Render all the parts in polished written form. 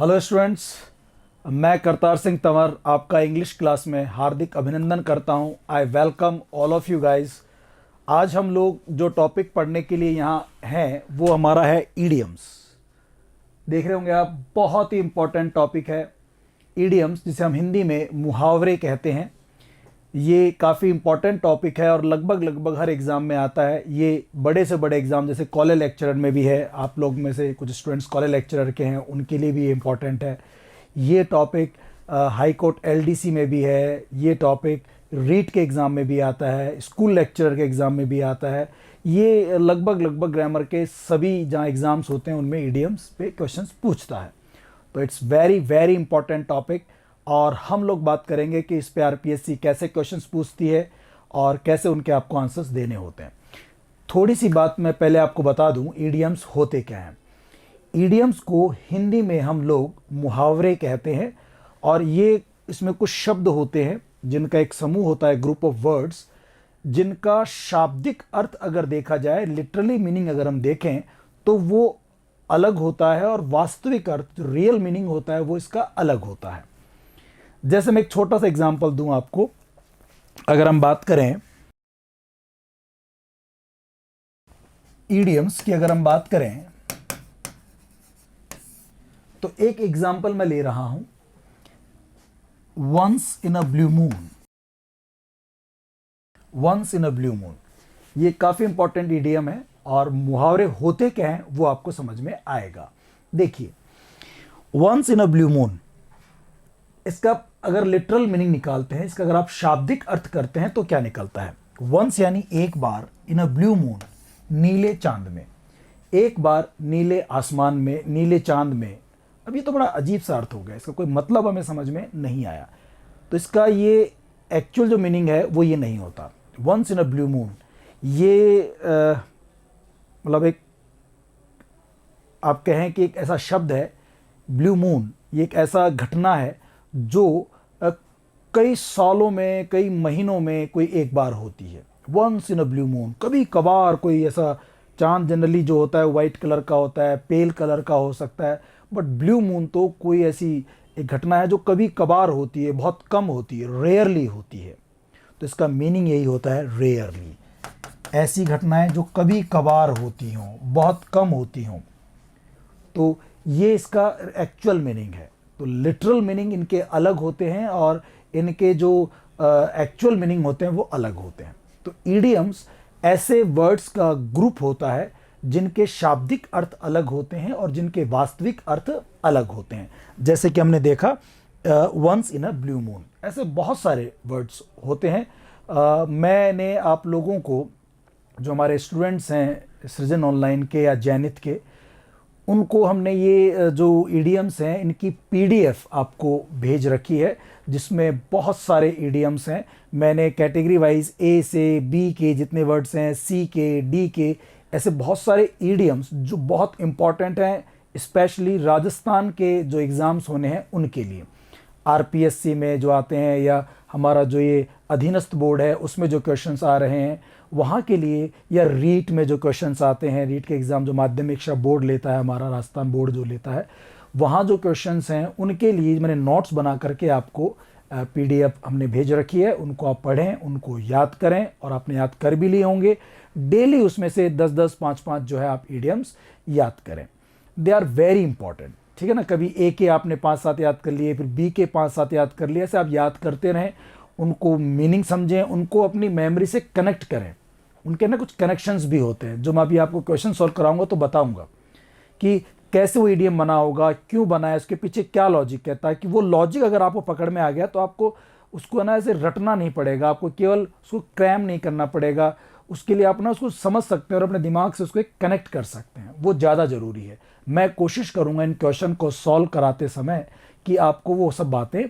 Hello students, मैं करतार सिंह तंवर आपका English class में हार्दिक अभिनंदन करता हूं। I welcome all of you guys. आज हम लोग जो टॉपिक पढ़ने के लिए यहाँ हैं वो हमारा है ईडियम्स। देख रहे होंगे आप, बहुत ही इंपॉर्टेंट टॉपिक है ईडियम्स, जिसे हम हिंदी में मुहावरे कहते हैं। ये काफ़ी इंपॉर्टेंट टॉपिक है और लगभग लगभग हर एग्ज़ाम में आता है। ये बड़े से बड़े एग्ज़ाम जैसे कॉलेज लेक्चरर में भी है। आप लोग में से कुछ स्टूडेंट्स कॉलेज लेक्चरर के हैं, उनके लिए भी ये इम्पॉर्टेंट है। ये टॉपिक हाई कोर्ट एलडीसी में भी है। ये टॉपिक रीट के एग्ज़ाम में भी आता है, स्कूल लेक्चरर के एग्ज़ाम में भी आता है। ये लगभग लगभग ग्रामर के सभी जहाँ एग्ज़ाम्स होते हैं उनमें ईडियम्स पे क्वेश्चंस पूछता है। तो it's very very important topic और हम लोग बात करेंगे कि इस पे आरपीएससी कैसे क्वेश्चंस पूछती है और कैसे उनके आपको आंसर्स देने होते हैं। थोड़ी सी बात मैं पहले आपको बता दूं, ईडियम्स होते क्या हैं। ईडियम्स को हिंदी में हम लोग मुहावरे कहते हैं और ये इसमें कुछ शब्द होते हैं जिनका एक समूह होता है, ग्रुप ऑफ वर्ड्स, जिनका शाब्दिक अर्थ अगर देखा जाए, लिटरली मीनिंग अगर हम देखें तो वो अलग होता है और वास्तविक अर्थ जो रियल मीनिंग होता है वो इसका अलग होता है। जैसे मैं एक छोटा सा एग्जांपल दूं आपको। अगर हम बात करें ईडियम्स की, अगर हम बात करें तो एक एग्जांपल मैं ले रहा हूं, once in a blue moon. Once in a blue moon ये काफी इंपॉर्टेंट ईडियम है और मुहावरे होते क्या हैं वो आपको समझ में आएगा। देखिए, once in a blue moon, इसका अगर लिटरल मीनिंग निकालते हैं, इसका अगर आप शाब्दिक अर्थ करते हैं तो क्या निकलता है। वंस यानी एक बार, इन अ ब्लू मून नीले चांद में, एक बार नीले आसमान में, नीले चांद में। अब ये तो बड़ा अजीब सा अर्थ हो गया, इसका कोई मतलब हमें समझ में नहीं आया। तो इसका ये एक्चुअल जो मीनिंग है वो ये नहीं होता। Once in a blue moon ये मतलब एक, आप कहें कि एक ऐसा शब्द है, ब्लू मून ये एक ऐसा घटना है जो कई सालों में, कई महीनों में कोई एक बार होती है। Once in a blue moon, कभी कभार कोई ऐसा चांद, जनरली जो होता है वाइट कलर का होता है, पेल कलर का हो सकता है, बट ब्लू मून तो कोई ऐसी एक घटना है जो कभी कभार होती है, बहुत कम होती है, रेयरली होती है। तो इसका मीनिंग यही होता है, रेयरली, ऐसी घटनाएं जो कभी कभार होती हों, बहुत कम होती हों। तो ये इसका एक्चुअल मीनिंग है। तो लिटरल मीनिंग इनके अलग होते हैं और इनके जो एक्चुअल मीनिंग होते हैं वो अलग होते हैं। तो ईडियम्स ऐसे वर्ड्स का ग्रुप होता है जिनके शाब्दिक अर्थ अलग होते हैं और जिनके वास्तविक अर्थ अलग होते हैं। जैसे कि हमने देखा once in a blue moon, ऐसे बहुत सारे वर्ड्स होते हैं। मैंने आप लोगों को, जो हमारे स्टूडेंट्स हैं सृजन ऑनलाइन के या जैनित के, उनको हमने ये जो ईडियम्स हैं इनकी पीडीएफ आपको भेज रखी है, जिसमें बहुत सारे ईडियम्स हैं। मैंने कैटेगरी वाइज ए से बी के जितने वर्ड्स हैं, सी के, डी के, ऐसे बहुत सारे ईडियम्स जो बहुत इंपॉर्टेंट हैं, स्पेशली राजस्थान के जो एग्ज़ाम्स होने हैं उनके लिए। आरपीएससी में जो आते हैं या हमारा जो ये अधीनस्थ बोर्ड है उसमें जो क्वेश्चंस आ रहे हैं वहाँ के लिए, या रीट में जो क्वेश्चंस आते हैं, रीट के एग्ज़ाम जो माध्यमिक शिक्षा बोर्ड लेता है, हमारा राजस्थान बोर्ड जो लेता है, वहाँ जो क्वेश्चंस हैं उनके लिए मैंने नोट्स बना करके आपको पीडीएफ हमने भेज रखी है। उनको आप पढ़ें, उनको याद करें, और आपने याद कर भी लिए होंगे। डेली उसमें से 10-10, 5-5 जो है आप ईडियम्स याद करें। दे आर वेरी इंपॉर्टेंट, ठीक है ना। कभी ए के आपने 5-7 याद कर लिए, फिर बी के 5-7 याद कर लिए, ऐसे आप याद करते रहें, उनको मीनिंग समझें, उनको अपनी मेमोरी से कनेक्ट करें। उनके ना कुछ कनेक्शंस भी होते हैं जो मैं अभी आपको क्वेश्चन सॉल्व कराऊंगा तो बताऊंगा कि कैसे वो ईडियम बना होगा, क्यों बना है, उसके पीछे क्या लॉजिक कहता है। कि वो लॉजिक अगर आपको पकड़ में आ गया तो आपको उसको ना ऐसे रटना नहीं पड़ेगा, आपको केवल उसको क्रैम नहीं करना पड़ेगा। उसके लिए आप ना उसको समझ सकते हैं और अपने दिमाग से उसको कनेक्ट कर सकते हैं, वो ज़्यादा ज़रूरी है। मैं कोशिश करूँगा इन क्वेश्चन को सॉल्व कराते समय कि आपको वो सब बातें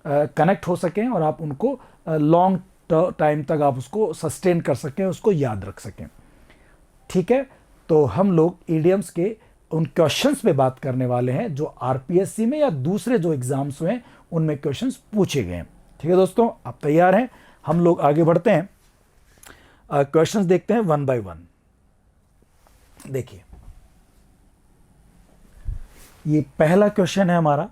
कनेक्ट हो सकें और आप उनको लॉन्ग टाइम तक आप उसको सस्टेन कर सकें, उसको याद रख सकें। ठीक है, तो हम लोग ईडियम्स के उन क्वेश्चंस पे बात करने वाले हैं जो आरपीएससी में या दूसरे जो एग्जाम्स हुए उनमें क्वेश्चंस पूछे गए हैं। ठीक है दोस्तों, आप तैयार हैं? हम लोग आगे बढ़ते हैं, क्वेश्चंस देखते हैं वन बाय वन। देखिए, ये पहला क्वेश्चन है हमारा।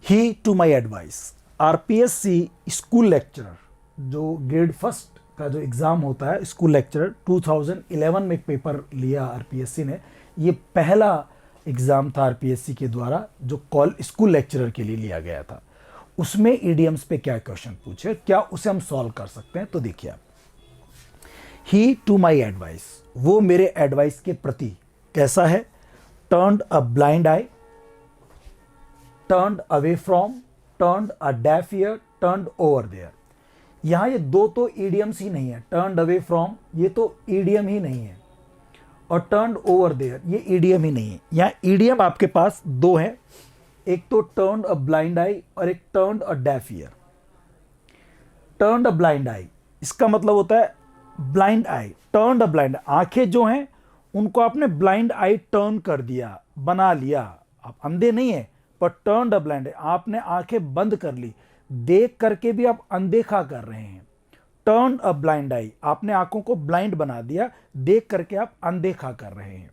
He to my advice, RPSC school lecturer, जो ग्रेड फर्स्ट का जो एग्ज़ाम होता है स्कूल लेक्चरर, 2011 में एक पेपर लिया आरपीएससी ने। ये पहला एग्ज़ाम था आरपीएससी के द्वारा जो स्कूल लेक्चरर के लिए लिया गया था। उसमें ईडियम्स पे क्या क्वेश्चन पूछे, क्या उसे हम सॉल्व कर सकते हैं? तो देखिए आप, ही टू माई एडवाइस, वो मेरे एडवाइस के प्रति कैसा है? Turned a blind eye, turned away from, turned a deaf ear, turned over there. यहां ये दो तो ईडियम्स ही नहीं है। टर्न्ड अवे फ्रॉम ये तो ईडियम ही नहीं है, और टर्न्ड ओवर देयर ये ईडियम ही नहीं है। यहां ईडियम आपके पास दो है, एक तो टर्न्ड अ ब्लाइंड आई और एक turned a deaf ear. Turned a blind eye, इसका मतलब होता है blind eye, turned a blind, आंखें जो हैं उनको आपने ब्लाइंड आई टर्न कर दिया, बना लिया। आप अंधे नहीं है, पर टर्न्ड अ ब्लाइंड, आपने आंखें बंद कर ली, देख करके भी आप अनदेखा कर रहे हैं। टर्न अ ब्लाइंड आई, आपने आंखों को ब्लाइंड बना दिया, देख करके आप अनदेखा कर रहे हैं।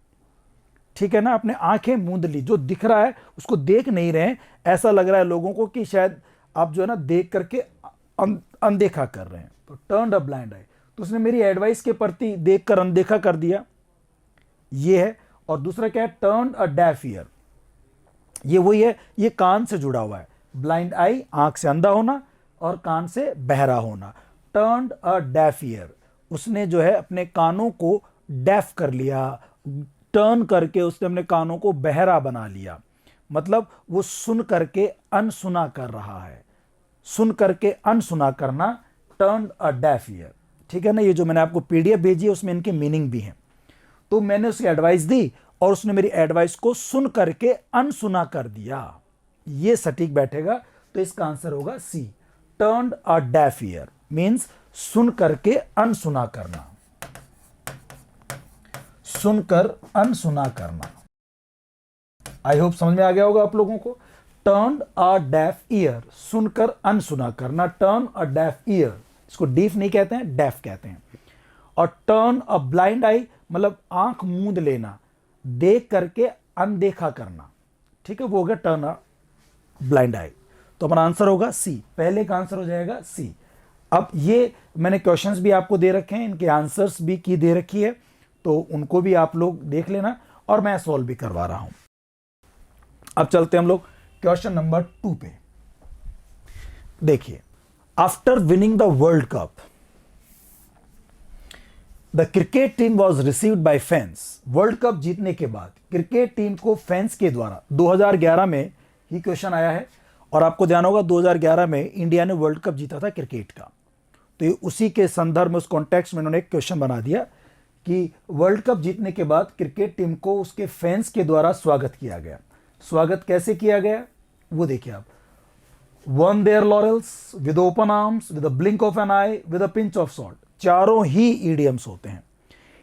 ठीक है ना, आपने आंखें मूंद ली, जो दिख रहा है उसको देख नहीं रहे हैं। ऐसा लग रहा है लोगों को कि शायद आप जो है ना देख करके अनदेखा कर रहे हैं। तो टर्न अ ब्लाइंड आई, तो उसने मेरी एडवाइस के प्रति देखकर अनदेखा कर दिया, ये है। और दूसरा क्या है? टर्न अ डेफ ईयर, ये वही है, ये कान से जुड़ा हुआ है। ब्लाइंड आई आंख से अंधा होना और कान से बहरा होना। टर्न अ डेफ ईयर, उसने जो है अपने कानों को डेफ कर लिया, टर्न करके उसने अपने कानों को बहरा बना लिया। मतलब वो सुन करके अनसुना कर रहा है, सुन करके अनसुना करना, टर्न अ डेफ ईयर। ठीक है ना, ये जो मैंने आपको पीडीएफ भेजी है उसमें इनके मीनिंग भी हैं। तो मैंने उसकी एडवाइस दी और उसने मेरी एडवाइस को सुन करके अनसुना कर दिया, ये सटीक बैठेगा। तो इसका आंसर होगा सी, turned a deaf year means सुन करके अनसुना करना, सुनकर अनसुना करना। आई होप समझ में आ गया होगा आप लोगों को। टर्न्ड अ डेफ ईयर, सुनकर अनसुना करना, टर्न अ डेफ ईयर, इसको डीफ नहीं कहते हैं, डेफ कहते हैं। और टर्न अ ब्लाइंड आई मतलब आंख मूंद लेना, देख करके अनदेखा करना। ठीक है, वो हो गया टर्न अ ब्लाइंड आई। तो हमारा आंसर होगा सी, पहले का आंसर हो जाएगा सी। अब ये मैंने क्वेश्चंस भी आपको दे रखे हैं, इनके आंसर्स भी की दे रखी है, तो उनको भी आप लोग देख लेना, और मैं सॉल्व भी करवा रहा हूं। अब चलते हैं हम लोग क्वेश्चन नंबर 2 पे। देखिए, after winning the world cup the cricket team was received by fans. World cup जीतने के बाद क्रिकेट टीम को फैंस के द्वारा, 2011 में ही क्वेश्चन आया है, और आपको ध्यान होगा 2011 में इंडिया ने वर्ल्ड कप जीता था क्रिकेट का। तो ये उसी के संदर्भ में, उस कॉन्टेक्स्ट में उन्होंने एक क्वेश्चन बना दिया कि वर्ल्ड कप जीतने के बाद क्रिकेट टीम को उसके फैंस के द्वारा स्वागत किया गया। स्वागत कैसे किया गया वो देखिए आप। Won their laurels with open arms, with a blink of an eye, with a pinch of salt. चारों ही ईडियम्स होते हैं।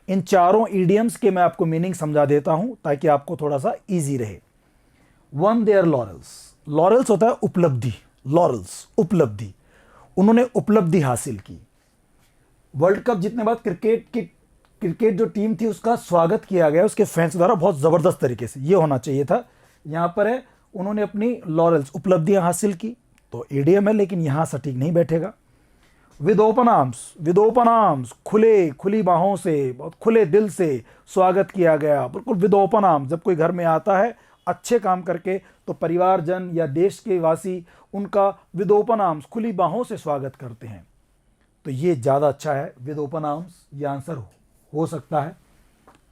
इन चारों ईडियम्स के मैं आपको मीनिंग समझा देता हूं ताकि आपको थोड़ा सा इजी रहे। वन देयर लॉरेल्स, लॉरेल्स होता है उपलब्धि, लॉरेल्स उपलब्धि, उन्होंने उपलब्धि हासिल की। वर्ल्ड कप जीतने बाद क्रिकेट जो टीम थी उसका स्वागत किया गया उसके फैंस द्वारा बहुत जबरदस्त तरीके से, ये होना चाहिए था। यहां पर है उन्होंने अपनी लॉरेल्स उपलब्धियां हासिल की, तो ईडियम है लेकिन यहां सटीक नहीं बैठेगा। With open arms, with open arms, खुली बाहों से, बहुत खुले दिल से स्वागत किया गया, बिल्कुल विद ओपन आर्म्स। जब कोई घर में आता है अच्छे काम करके तो परिवारजन या देश के वासी उनका विद ओपन आर्म्स, खुली बाहों से स्वागत करते हैं। तो ये ज़्यादा अच्छा है, विद ओपन आर्म्स, ये आंसर हो सकता है।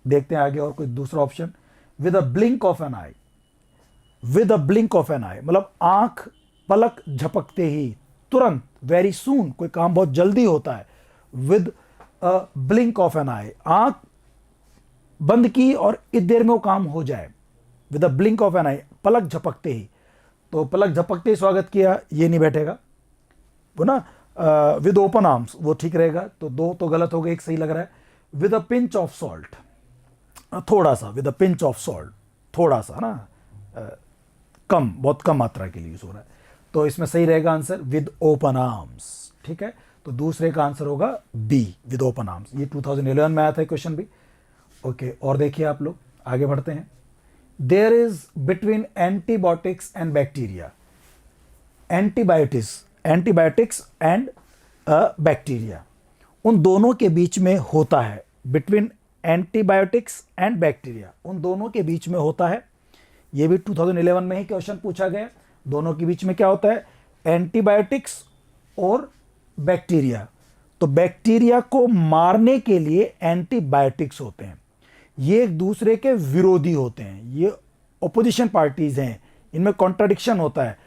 देखते हैं आगे और कोई दूसरा option. With a blink of an eye, with a blink of an eye मतलब आंख पलक झपकते ही, तुरंत, वेरी सून, कोई काम बहुत जल्दी होता है। With a blink of an eye, आंख बंद की और इतनी देर में वो काम हो जाए। With a blink of an eye, पलक झपकते ही, तो पलक झपकते ही स्वागत किया, ये नहीं बैठेगा वो ना। विद ओपन आर्म्स वो ठीक रहेगा, तो दो तो गलत हो गए, एक सही लग रहा है। With a pinch of salt, थोड़ा सा, with a pinch of salt, थोड़ा सा ना, कम, बहुत कम मात्रा के लिए यूज हो रहा है, तो इसमें सही रहेगा आंसर विद ओपन आर्म्स। ठीक है, तो दूसरे का आंसर होगा बी, विद ओपन आर्म्स। ये 2011 में आया था क्वेश्चन भी। ओके, और देखिए आप लोग आगे बढ़ते हैं। There is between antibiotics and bacteria, antibiotics and bacteria, उन दोनों के बीच में होता है, बिटवीन एंटीबायोटिक्स एंड बैक्टीरिया, उन दोनों के बीच में होता है। ये भी 2011 में ही क्वेश्चन पूछा गया, दोनों के बीच में क्या होता है, एंटीबायोटिक्स और बैक्टीरिया। तो बैक्टीरिया को मारने के लिए एंटीबायोटिक्स होते हैं, ये एक दूसरे के विरोधी होते हैं, ये ओपोजिशन पार्टीज हैं, इनमें कॉन्ट्राडिक्शन होता है।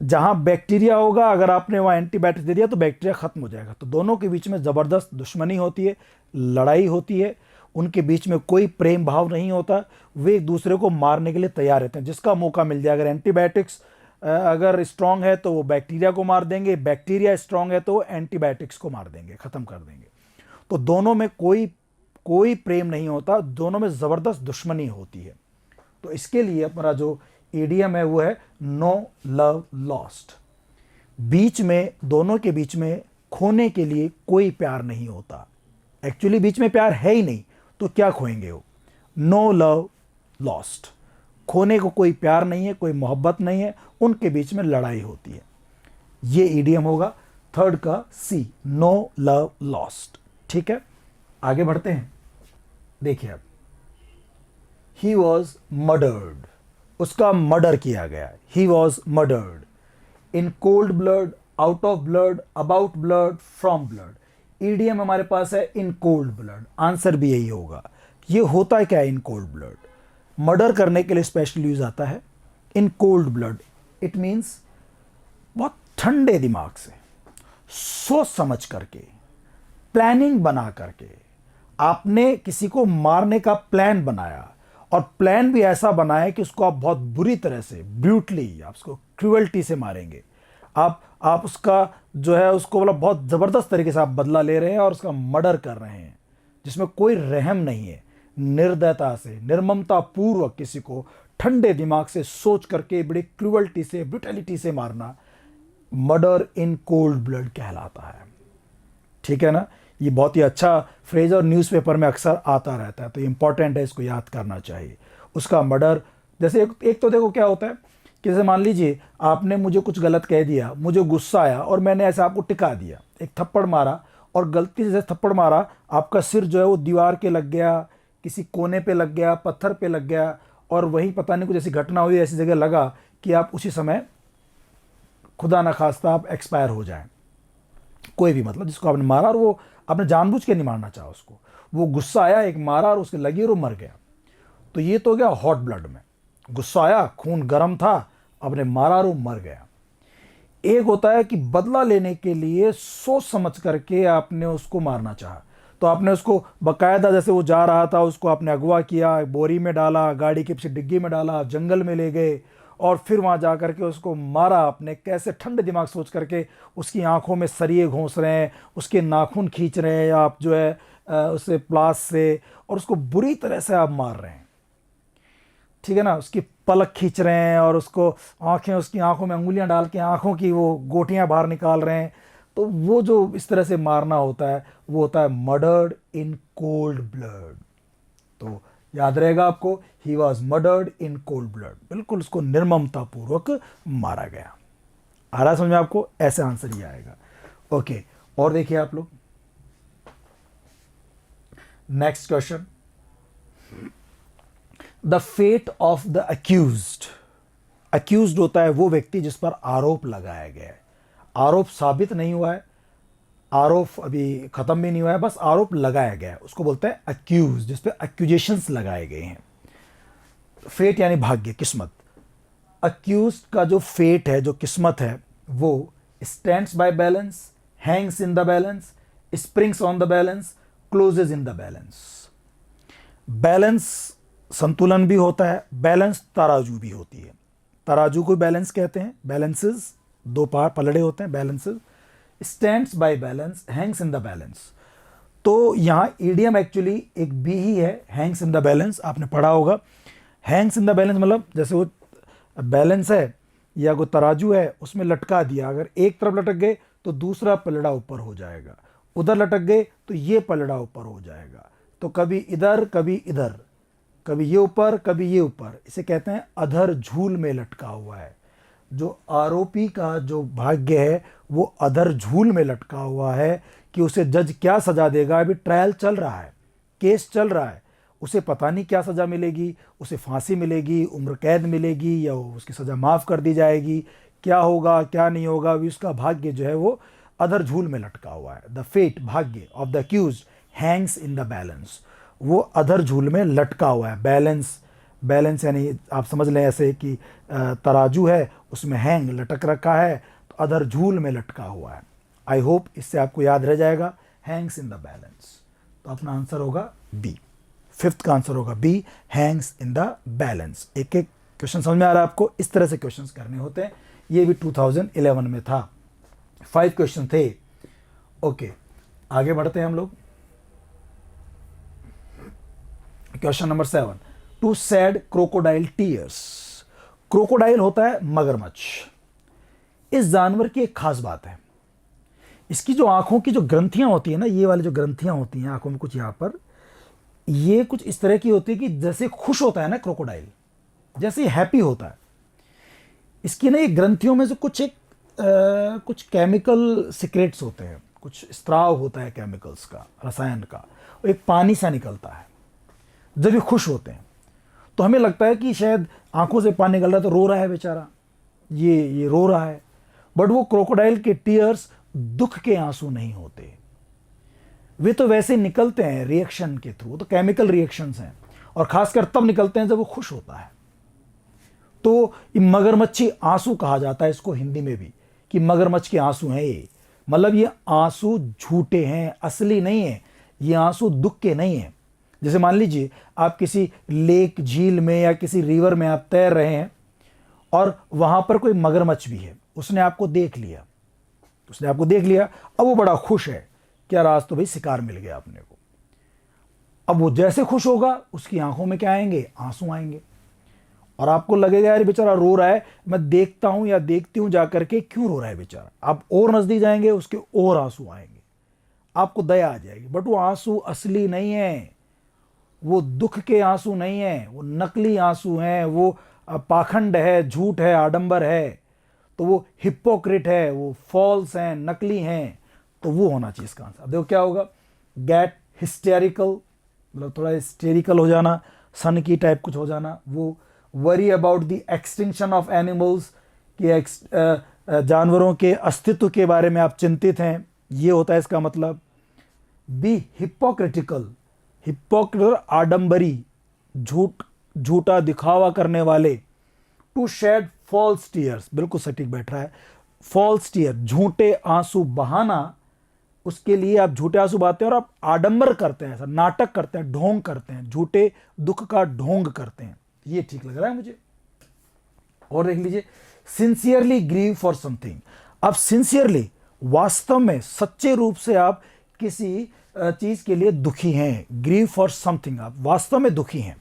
जहां बैक्टीरिया होगा, अगर आपने वहां एंटीबायोटिक्स दे दिया तो बैक्टीरिया खत्म हो जाएगा। तो दोनों के बीच में जबरदस्त दुश्मनी होती है, लड़ाई होती है, उनके बीच में कोई प्रेम भाव नहीं होता, वे एक दूसरे को मारने के लिए तैयार रहते हैं जिसका मौका मिल जाए। अगर एंटीबायोटिक्स अगर स्ट्रांग है तो वो बैक्टीरिया को मार देंगे, बैक्टीरिया स्ट्रांग है तो वो एंटीबायोटिक्स को मार देंगे, खत्म कर देंगे। तो दोनों में कोई प्रेम नहीं होता, दोनों में जबरदस्त दुश्मनी होती है। तो इसके लिए हमारा जो ईडीएम है वो है नो लव लॉस्ट। बीच में, दोनों के बीच में खोने के लिए कोई प्यार नहीं होता। एक्चुअली बीच में प्यार है ही नहीं तो क्या खोएंगे वो। नो लव लॉस्ट, खोने को कोई प्यार नहीं है, कोई मोहब्बत नहीं है, उनके बीच में लड़ाई होती है। ये ईडीएम होगा थर्ड का सी, नो लव लॉस्ट। ठीक है, आगे बढ़ते हैं। देखिए अब, ही वॉज मर्डर्ड, उसका मर्डर किया गया, he was murdered in cold blood, out of blood, about blood, from blood. EDM हमारे पास है इन कोल्ड ब्लड, आंसर भी यही होगा। ये होता है क्या इन कोल्ड ब्लड, मर्डर करने के लिए स्पेशल यूज आता है in cold blood. It means बहुत ठंडे दिमाग से, सोच समझ करके, प्लानिंग बना करके आपने किसी को मारने का प्लान बनाया, और प्लान भी ऐसा बनाया कि उसको आप बहुत बुरी तरह से, ब्रूटली, आप उसको क्रूअल्टी से मारेंगे। आप उसका जो है उसको मतलब बहुत ज़बरदस्त तरीके से आप बदला ले रहे हैं और उसका मर्डर कर रहे हैं, जिसमें कोई रहम नहीं है। निर्दयता से, निर्ममता पूर्वक किसी को ठंडे दिमाग से सोच करके बड़ी क्रूअल्टी से, ब्रूटलिटी से मारना मर्डर इन कोल्ड ब्लड कहलाता है। ठीक है ना, ये बहुत ही अच्छा फ्रेज और न्यूज़पेपर में अक्सर आता रहता है, तो इंपॉर्टेंट है, इसको याद करना चाहिए। उसका मर्डर, जैसे एक तो देखो क्या होता है कि जैसे मान लीजिए आपने मुझे कुछ गलत कह दिया, मुझे गुस्सा आया और मैंने ऐसे आपको टिका दिया, एक थप्पड़ मारा, और गलती से थप्पड़ मारा, आपका सिर जो है वो दीवार के लग गया, किसी कोने पे लग गया, पत्थर पे लग गया, और वहीं पता नहीं कुछ ऐसी घटना हुई, ऐसी जगह लगा कि आप उसी समय खुदा न खास्ता आप एक्सपायर हो जाएं। कोई भी, मतलब जिसको आपने मारा और वो आपने जानबूझ के नहीं मारना चाहा उसको, वो गुस्सा आया, एक मारा और उसके लगी और वो मर गया। तो ये तो हो गया हॉट ब्लड में, गुस्सा आया, खून गर्म था, आपने मारा और वो मर गया। एक होता है कि बदला लेने के लिए सोच समझ करके आपने उसको मारना चाहा, तो आपने उसको बकायदा, जैसे वो जा रहा था उसको आपने अगवा किया, बोरी में डाला, गाड़ी के पीछे डिग्गी में डाला, जंगल में ले गए, और फिर वहाँ जा करके उसको मारा आपने। कैसे ठंडे दिमाग सोच करके, उसकी आंखों में सरिये घोंस रहे हैं, उसके नाखून खींच रहे हैं आप जो है उसे प्लास से, और उसको बुरी तरह से आप मार रहे हैं। ठीक है ना, उसकी पलक खींच रहे हैं और उसको आंखें, उसकी आंखों में अंगुलियां डाल के आंखों की वो गोटियां बाहर निकाल रहे हैं। तो वो जो इस तरह से मारना होता है वो होता है मर्डर्ड इन कोल्ड ब्लड। तो याद रहेगा आपको, he was murdered in cold blood, बिल्कुल उसको निर्ममता पूर्वक मारा गया। आ रहा समझ में आपको, ऐसे आंसर ही आएगा। ओके, और देखिए आप लोग next question, the fate of the accused. Accused होता है वो व्यक्ति जिस पर आरोप लगाया गया है, आरोप साबित नहीं हुआ है, आरोप अभी खत्म भी नहीं हुआ है, बस आरोप लगाया गया है, उसको बोलते हैं अक्यूज, जिस पे अक्यूजेशंस लगाए गए हैं। फेट यानी भाग्य, किस्मत। अक्यूज का जो फेट है, जो किस्मत है, वो stands by balance, hangs in the balance, springs on the balance, closes in the balance. Balance संतुलन भी होता है, बैलेंस तराजू भी होती है, तराजू को बैलेंस कहते हैं। बैलेंसेस दो पलड़े होते हैं, balances. Stands by balance, hangs in the balance. तो यहाँ ईडियम एक्चुअली एक बी ही है, हैंग्स इन द बैलेंस, आपने पढ़ा होगा। हैंग्स इन द बैलेंस मतलब जैसे वो बैलेंस है या कोई तराजू है, उसमें लटका दिया, अगर एक तरफ लटक गए तो दूसरा पलड़ा ऊपर हो जाएगा, उधर लटक गए तो ये पलड़ा ऊपर हो जाएगा, तो कभी इधर कभी इधर, कभी ये ऊपर कभी ये ऊपर, इसे कहते हैं अधर झूल में लटका हुआ है। जो आरोपी का जो भाग्य है वो अधर झूल में लटका हुआ है कि उसे जज क्या सजा देगा। अभी ट्रायल चल रहा है, केस चल रहा है, उसे पता नहीं क्या सज़ा मिलेगी, उसे फांसी मिलेगी, उम्र कैद मिलेगी, या उसकी सज़ा माफ़ कर दी जाएगी, क्या होगा क्या नहीं होगा। अभी उसका भाग्य जो है वो अधर झूल में लटका हुआ है। द फेट, भाग्य of the accused Hanks in the balance, वो अधर झूल में लटका हुआ है। बैलेंस, बैलेंस यानी आप समझ लें ऐसे कि तराजू है, उसमें हैंग लटक रखा है, तो अधर झूल में लटका हुआ है। आई होप इससे आपको याद रह जाएगा, हैंग्स इन द बैलेंस। तो अपना आंसर होगा बी, फिफ्थ का आंसर होगा B, hangs in the balance. एक एक क्वेश्चन समझ में आ रहा है आपको, इस तरह से क्वेश्चंस करने होते हैं। ये भी 2011 में था, 5 क्वेश्चन थे। ओके, आगे बढ़ते हैं हम लोग। Question number 7, to shed crocodile tears. Crocodile होता है मगरमच्छ। इस जानवर की एक खास बात है, इसकी जो आंखों की जो ग्रंथियां होती है ना, ये वाली जो ग्रंथियां होती हैं आंखों में कुछ यहां पर, ये कुछ इस तरह की होती है कि जैसे खुश होता है ना क्रोकोडाइल, जैसे हैप्पी होता है, इसकी ना ये ग्रंथियों में से कुछ केमिकल सीक्रेट्स होते हैं, कुछ स्त्राव होता है केमिकल्स का, रसायन का, और एक पानी सा निकलता है जब ये खुश होते हैं। तो हमें लगता है कि शायद आंखों से पानी निकल रहा है तो रो रहा है बेचारा, ये रो रहा है। बट वो क्रोकोडाइल के टीयर्स दुख के आंसू नहीं होते, वे तो वैसे निकलते हैं रिएक्शन के थ्रू, तो केमिकल रिएक्शंस हैं, और खासकर तब निकलते हैं जब वो खुश होता है। तो मगरमच्छी आंसू कहा जाता है इसको हिंदी में भी, कि मगरमच्छ के आंसू हैं ये, मतलब ये आंसू झूठे हैं, असली नहीं है, ये आंसू दुख के नहीं है। जैसे मान लीजिए आप किसी लेक, झील में या किसी रिवर में आप तैर रहे हैं और वहां पर कोई मगरमच्छ भी है, उसने आपको देख लिया, अब वो बड़ा खुश है कि यार आज तो भाई शिकार मिल गया अपने को। अब वो जैसे खुश होगा उसकी आंखों में क्या आएंगे, आंसू आएंगे, और आपको लगेगा यार बेचारा रो रहा है, मैं देखता हूं या देखती हूं जाकर के क्यों रो रहा है बेचारा। आप और नजदीक जाएंगे, उसके और आंसू आएंगे, आपको दया आ जाएगी। बट वो आंसू असली नहीं है, वो दुख के आंसू नहीं है, वो नकली आंसू हैं, वो पाखंड है, झूठ है, आडंबर है, तो वो हिपोक्रेट है, वो फॉल्स हैं, नकली हैं। तो वो होना चाहिए इसका आंसर। देखो क्या होगा, गेट हिस्टेरिकल, मतलब थोड़ा हिस्टेरिकल हो जाना, सन की टाइप कुछ हो जाना। वो worry about the extinction of animals, कि जानवरों के अस्तित्व के बारे में आप चिंतित हैं, ये होता है इसका मतलब। बी हिपोक्रिटिकल, आडंबरी, झूठा दिखावा करने वाले। टू शेड फॉल्स टीयर्स, बिल्कुल सटीक बैठ रहा है, फॉल्स टीयर, झूठे आंसू बहाना, उसके लिए आप झूठे आंसू बहाते हैं और आप आडंबर करते हैं, ऐसा नाटक करते हैं, ढोंग करते हैं, झूठे दुख का ढोंग करते हैं। ये ठीक लग रहा है मुझे। और देख लीजिए, सिंसियरली ग्रीव फॉर समथिंग। अब सिंसियरली, वास्तव में सच्चे रूप से आप किसी चीज के लिए दुखी हैं, ग्रीव फॉर समथिंग, आप वास्तव में दुखी हैं।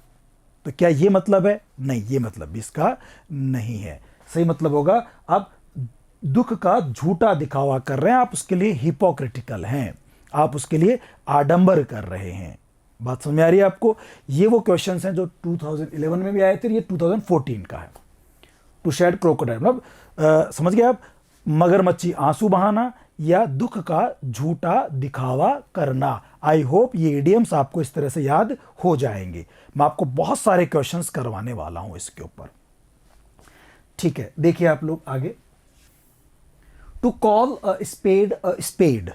तो क्या ये मतलब है? नहीं, ये मतलब भी इसका नहीं है। सही मतलब होगा आप दुख का झूठा दिखावा कर रहे हैं, आप उसके लिए हिपोक्रिटिकल हैं, आप उसके लिए आडंबर कर रहे हैं। बात समझ में आ रही है आपको? ये वो क्वेश्चंस हैं जो 2011 में भी आए थे, ये 2014 का है। टू शेड क्रोकोडाइल मतलब समझ गए आप, मगरमच्छी आंसू बहाना या दुख का झूठा दिखावा करना। आई होप ये इडियम्स आपको इस तरह से याद हो जाएंगे। मैं आपको बहुत सारे क्वेश्चंस करवाने वाला हूं इसके ऊपर, ठीक है। देखिए आप लोग आगे, to call a spade a spade,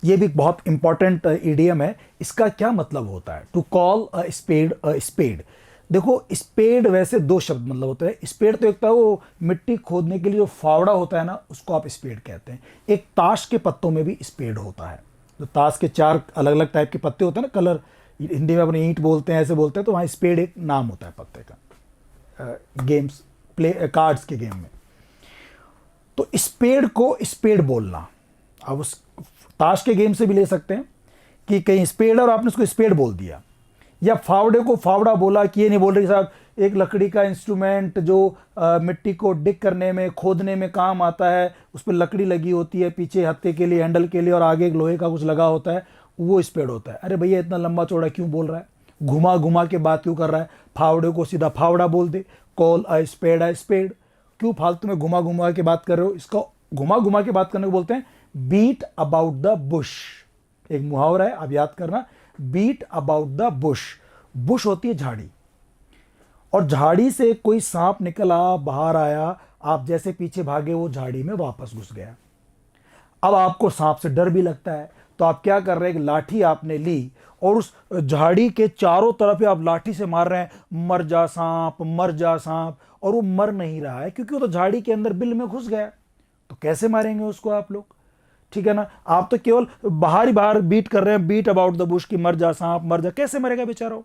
ये भी बहुत इंपॉर्टेंट इडियम है। इसका क्या मतलब होता है? To call a spade. देखो, स्पेड वैसे दो शब्द मतलब होते हैं। स्पेड तो एक था वो मिट्टी खोदने के लिए जो फावड़ा होता है ना, उसको आप स्पेड कहते हैं। एक ताश के पत्तों में भी स्पेड होता है, जो ताश के 4 अलग अलग टाइप के पत्ते होते हैं ना, कलर, हिंदी में अपने ईंट बोलते हैं, ऐसे बोलते हैं, तो वहाँ स्पेड एक नाम होता है पत्ते का, गेम्स प्ले कार्ड्स के गेम में। तो स्पेड को स्पेड बोलना, अब उस ताश के गेम से भी ले सकते हैं कि कहीं स्पेड और आपने उसको स्पेड बोल दिया, या फावड़े को फावड़ा बोला कि ये नहीं बोल रही साहब एक लकड़ी का इंस्ट्रूमेंट जो मिट्टी को डिग करने में, खोदने में काम आता है, उस पर लकड़ी लगी होती है, पीछे हत्थे के लिए, हैंडल के लिए, और आगे एक लोहे का कुछ लगा होता है, वो स्पेड होता है। अरे भैया इतना लंबा चौड़ा क्यों बोल रहा है? घुमा घुमा के बात क्यों कर रहा है, फावड़े को सीधा फावड़ा बोल दे, कॉल अ स्पेड, क्यों फालतू में घुमा घुमा के बात कर रहे हो। इसको घुमा घुमा के बात करने को बोलते हैं बीट अबाउट द बुश। एक मुहावरा है, आप याद करना, beat about the bush. Bush होती है झाड़ी, और झाड़ी से कोई सांप निकला, बाहर आया, आप जैसे पीछे भागे वो झाड़ी में वापस घुस गया। अब आपको सांप से डर भी लगता है, तो आप क्या कर रहे हैं, एक लाठी आपने ली और उस झाड़ी के चारों तरफ आप लाठी से मार रहे हैं, मर जा सांप, मर जा सांप, और वो मर नहीं रहा है क्योंकि वो तो झाड़ी के अंदर बिल में घुस गया। तो कैसे मारेंगे उसको आप लोग, ठीक है ना। आप तो केवल बाहर ही बाहर बीट कर रहे हैं, बीट अबाउट द बुश की मर जा सांप, मर जा, कैसे मरेगा बेचारा,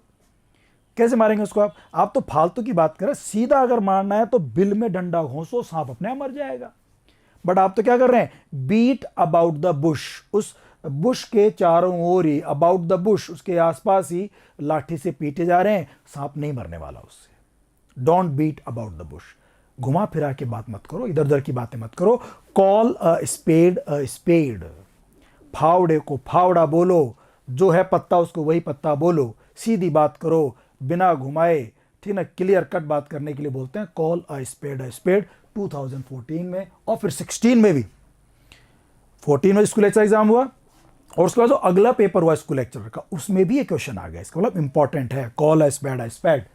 कैसे मारेंगे उसको आप तो फालतू की बात करें। सीधा अगर मारना है तो बिल में डंडा घोंसो, सांप अपने आप मर जाएगा। बट आप तो क्या कर रहे हैं, बीट अबाउट द बुश, उस बुश के चारों ओर ही, अबाउट द बुश, उसके आसपास ही लाठी से पीटे जा रहे हैं, सांप नहीं मरने वाला उससे। Don't beat about the bush. घुमा फिरा के बात मत करो, इधर उधर की बातें मत करो। कॉल अ स्पेड, फावड़े को फावड़ा बोलो, जो है पत्ता उसको वही पत्ता बोलो, सीधी बात करो बिना घुमाए, ठीक ना, क्लियर कट बात करने के लिए बोलते हैं कॉल अ स्पेड। 2014 में और फिर 16 में भी, 14 में स्कूल लेक्चर एग्जाम हुआ और उसके बाद जो अगला पेपर हुआ स्कूल लेक्चरर का, उसमें भी ये क्वेश्चन आ गया। इसका मतलब इंपॉर्टेंट है, कॉल अ स्पेड।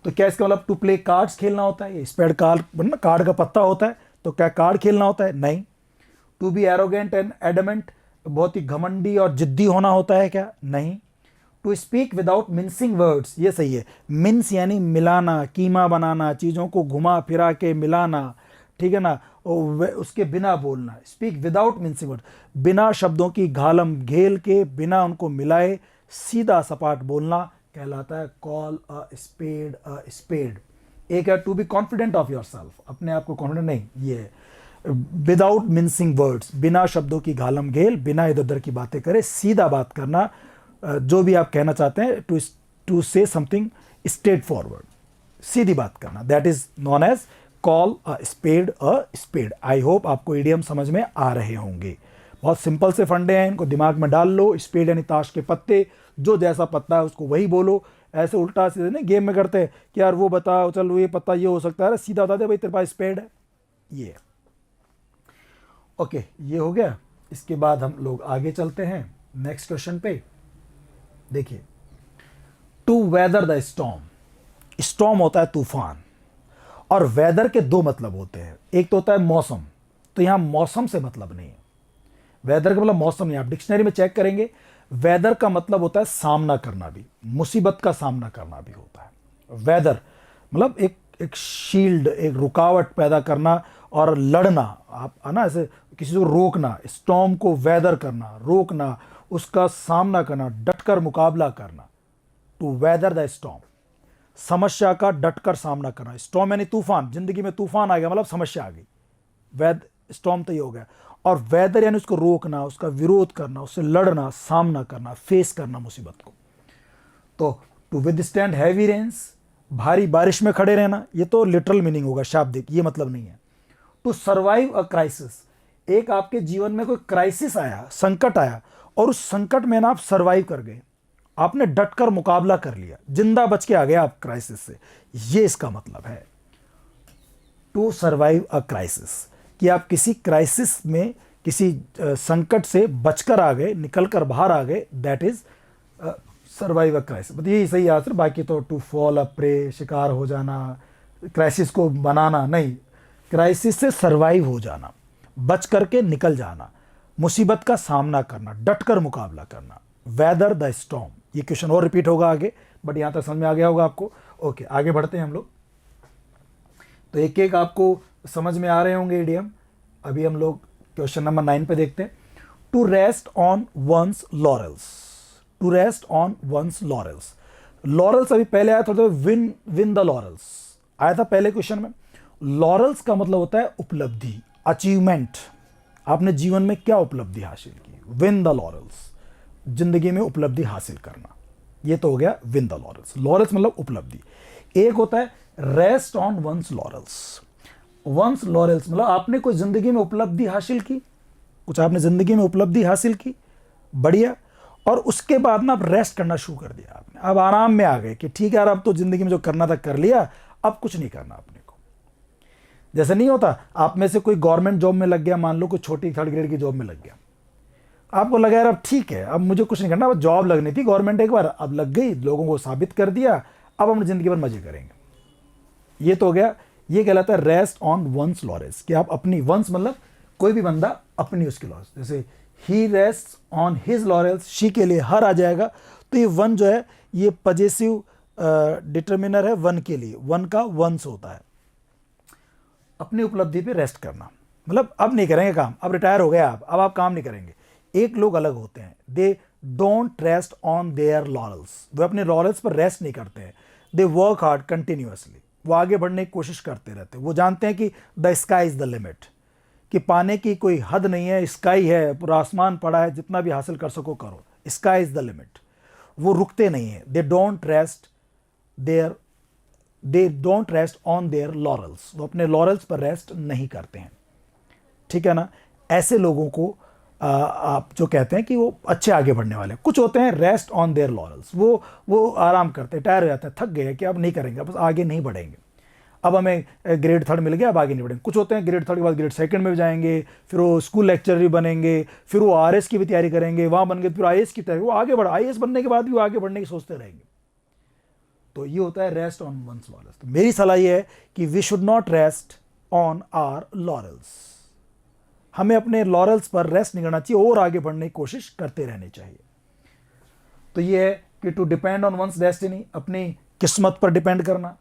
तो क्या इसका मतलब टू प्ले कार्ड्स खेलना होता है, ये स्पेड कार्ड कार्ड का पत्ता होता है, तो क्या कार्ड खेलना होता है, नहीं। To be arrogant and adamant, बहुत ही घमंडी और जिद्दी होना होता है क्या, नहीं। To speak without mincing words, ये सही है। मिन्स यानी मिलाना, कीमा बनाना, चीज़ों को घुमा फिरा के मिलाना, ठीक है ना, उसके बिना बोलना। स्पीक विदाउट मिन्सिंग वर्ड, बिना शब्दों की घालम घेल के, बिना उनको मिलाए सीधा सपाट बोलना कहलाता है कॉल अ स्पेड। एक है to be confident of yourself, अपने आप को कॉन्फिडेंट, नहीं, ये विदाउट मिन्सिंग वर्ड्स, बिना शब्दों की घालम घेल, बिना इधर उधर की बातें करे, सीधा बात करना, जो भी आप कहना चाहते हैं, टू से समथिंग स्ट्रेट फॉरवर्ड, सीधी बात करना, that is known as call a spade. I hope आपको इडियम समझ में आ रहे होंगे। बहुत सिंपल से फंडे हैं, इनको दिमाग में डाल लो। स्पेड यानी ताश के पत्ते, जो जैसा पत्ता है उसको वही बोलो। ऐसे उल्टा सीधे नहीं गेम में करते हैं कि यार वो बता, चल ये पत्ता ये हो सकता है, सीधा बता दे भाई तेरे पास स्पेड है, ये ओके। ये हो गया। इसके बाद हम लोग आगे चलते हैं नेक्स्ट क्वेश्चन पे। देखिए, to weather the storm, storm होता है तूफान, और वेदर के दो मतलब होते हैं। एक तो होता है मौसम, तो यहां मौसम से मतलब नहीं है। वेदर का मतलब मौसम नहीं, आप डिक्शनरी में चेक करेंगे, वेदर का मतलब होता है सामना करना भी, मुसीबत का सामना करना भी होता है। वेदर मतलब एक शील्ड, एक रुकावट पैदा करना और लड़ना, आप है ना, ऐसे किसी को रोकना, स्टॉर्म को वेदर करना, रोकना, उसका सामना करना, डटकर मुकाबला करना। टू वेदर द स्टॉर्म, समस्या का डटकर सामना करना। स्टॉर्म यानी तूफान, जिंदगी में तूफान आ गया मतलब समस्या आ गई, स्टॉर्म तो ये हो गया। और वेदर यानी उसको रोकना, उसका विरोध करना, उससे लड़ना, सामना करना, फेस करना मुसीबत को। तो टू विदस्टैंड हैवी रेन्स, भारी बारिश में खड़े रहना, ये तो लिटरल मीनिंग होगा, शाब्दिक, ये मतलब नहीं है। टू सर्वाइव अ क्राइसिस, एक आपके जीवन में कोई क्राइसिस आया, संकट आया, और उस संकट में ना आप सर्वाइव कर गए, आपने डटकर मुकाबला कर लिया, जिंदा बच के आ गए आप क्राइसिस से, ये इसका मतलब है। टू सर्वाइव अ क्राइसिस, कि आप किसी क्राइसिस में, किसी संकट से बचकर आ गए, निकलकर बाहर आ गए, that is survive a crisis. मतलब यही सही आंसर। बाकी तो टू फॉल अ प्रे, शिकार हो जाना, क्राइसिस को बनाना नहीं, क्राइसिस से सर्वाइव हो जाना, बच करके निकल जाना, मुसीबत का सामना करना, डटकर मुकाबला करना। वेदर द स्टॉर्म, ये क्वेश्चन और रिपीट होगा आगे, बट यहां तक समझ में आ गया होगा आपको। ओके, आगे बढ़ते हैं हम लोग। तो एक एक आपको समझ में आ रहे होंगे इडियम। अभी हम लोग क्वेश्चन नंबर 9 पे देखते हैं। To rest on one's laurels, to rest on one's laurels. Laurels अभी पहले आया था, तो विन द लॉरेल्स आया था पहले क्वेश्चन में। लॉरेल्स का मतलब होता है उपलब्धि, अचीवमेंट। आपने जीवन में क्या उपलब्धि हासिल की, विन द लॉरेल्स, जिंदगी में उपलब्धि हासिल करना, ये तो हो गया विन द लॉरेल्स। लॉरेल्स मतलब उपलब्धि। एक होता है rest on one's laurels. One's laurels मतलब आपने कोई जिंदगी में उपलब्धि हासिल की, कुछ आपने जिंदगी में उपलब्धि हासिल की, बढ़िया, और उसके बाद ना अब रेस्ट करना शुरू कर दिया आपने, अब आराम में आ गए कि ठीक है यार अब तो जिंदगी में जो करना था कर लिया, अब कुछ नहीं करना अपने को। जैसे नहीं होता, आप में से कोई गवर्नमेंट जॉब में लग गया, मान लो कोई छोटी 3rd ग्रेड की जॉब में लग गया, आपको लगा यार अब ठीक है अब मुझे कुछ नहीं करना, अब जॉब लगनी थी गवर्नमेंट एक बार, अब लग गई, लोगों को साबित कर दिया, अब हम जिंदगी भर मजे करेंगे। ये तो हो गया, ये कहलाता है रेस्ट ऑन वंस लॉरेल्स, कि आप अपनी, वंस मतलब कोई भी बंदा अपनी उसकी लॉरेल्स, जैसे ही rest on his laurels, she के लिए हर आ जाएगा, तो ये वन जो है ये पजेसिव डिटर्मिनर है वन के लिए, वन का वंस होता है। अपनी उपलब्धि पे रेस्ट करना मतलब अब नहीं करेंगे काम, अब रिटायर हो गए आप, अब आप काम नहीं करेंगे। एक लोग अलग होते हैं, they don't rest on their laurels, वे अपने लॉरेल्स पर रेस्ट नहीं करते हैं, दे वर्क हार्ड कंटिन्यूअसली, वो आगे बढ़ने की कोशिश करते रहते हैं। वो जानते हैं कि the sky is the limit, कि पाने की कोई हद नहीं है, स्काई है, पूरा आसमान पड़ा है, जितना भी हासिल कर सको करो, स्काई इज द लिमिट। वो रुकते नहीं है, दे don't rest on their laurels, वो अपने लॉरेल्स पर रेस्ट नहीं करते हैं, ठीक है ना। ऐसे लोगों को आप जो कहते हैं कि वो अच्छे आगे बढ़ने वाले। कुछ होते हैं रेस्ट ऑन देयर लॉरेल्स, वो आराम करते हैं, टायर हो जाते हैं, थक गए कि अब नहीं करेंगे, बस आगे नहीं बढ़ेंगे, अब हमें ग्रेड 3rd मिल गया, अब आगे नहीं बढ़ेंगे। कुछ होते हैं ग्रेड 3rd के बाद ग्रेड 2nd में भी जाएंगे, फिर वो स्कूल लेक्चरर भी बनेंगे, फिर वो RS की भी तैयारी करेंगे, वहाँ बन गए, फिर IAS की तैयारी, वो आगे बढ़, IAS बनने के बाद भी वो आगे बढ़ने की सोचते रहेंगे। तो ये होता है रेस्ट ऑन वंस लॉरेल्स। तो मेरी सलाह ये है कि we should not rest on our laurels, हमें अपने लॉरेल्स पर रेस्ट नहीं करना चाहिए और आगे बढ़ने की कोशिश करते रहनी चाहिए। तो ये है कि to depend on one's destiny, अपनी किस्मत पर डिपेंड करना,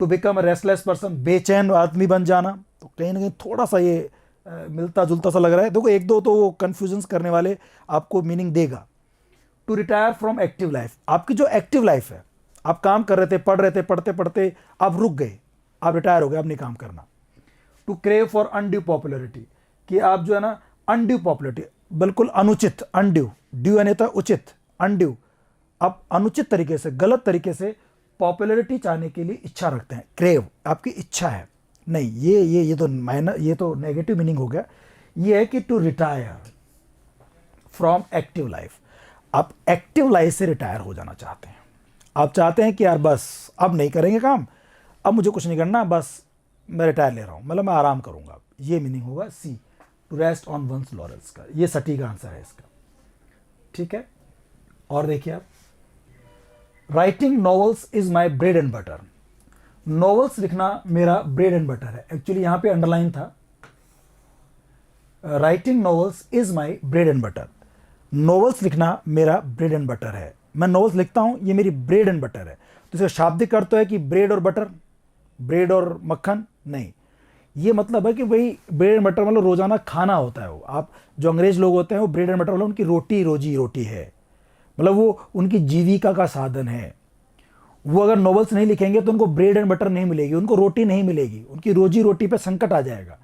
to become a restless person, बेचैन आदमी बन जाना। तो कहीं ना कहीं थोड़ा सा ये मिलता जुलता सा लग रहा है, देखो एक दो तो वो कन्फ्यूजन्स करने वाले आपको मीनिंग देगा। To retire from active life, आपकी जो एक्टिव लाइफ है, आप काम कर रहे थे, पढ़ रहे थे, पढ़ते पढ़ते आप रुक गए, आप रिटायर हो गए, अब नहीं काम करना। To crave for undue popularity, कि आप जो है ना अनड्यू पॉपुलरिटी, बिल्कुल अनुचित, अनड्यू, ड्यू यानी था उचित, अनड्यू, आप अनुचित तरीके से, गलत तरीके से पॉपुलरिटी चाहने के लिए इच्छा रखते हैं। क्रेव आपकी इच्छा है, नहीं ये तो माइनर, ये तो नेगेटिव मीनिंग हो गया। ये है कि to retire from active life, आप एक्टिव लाइफ से रिटायर हो जाना चाहते हैं, आप चाहते हैं कि यार बस अब नहीं करेंगे काम, अब मुझे कुछ नहीं करना, बस मैं रिटायर ले रहा हूं, मतलब मैं आराम करूंगा, ये मीनिंग होगा see, to rest on one's laurels का। ये सटीक आंसर है इसका, ठीक है। और देखिए आप, writing novels is my bread and butter, novels लिखना मेरा ब्रेड एंड बटर है। एक्चुअली यहां पे अंडरलाइन था, writing novels is my bread and butter, novels लिखना मेरा ब्रेड एंड बटर है, मैं नॉवेल्स लिखता हूं, ये मेरी ब्रेड एंड बटर है। तो इसका शाब्दिक अर्थ है कि ब्रेड और बटर, ब्रेड और मक्खन नहीं, ये मतलब है कि भाई ब्रेड एंड बटर मतलब रोजाना खाना होता है। वो आप जो अंग्रेज लोग होते हैं वो ब्रेड एंड बटर मतलब उनकी रोटी, रोजी रोटी है, मतलब वो उनकी जीविका का साधन है। वो अगर नॉवेल्स नहीं लिखेंगे तो उनको ब्रेड एंड बटर नहीं मिलेगी, उनको रोटी नहीं मिलेगी, उनकी रोजी रोटी पे संकट आ जाएगा।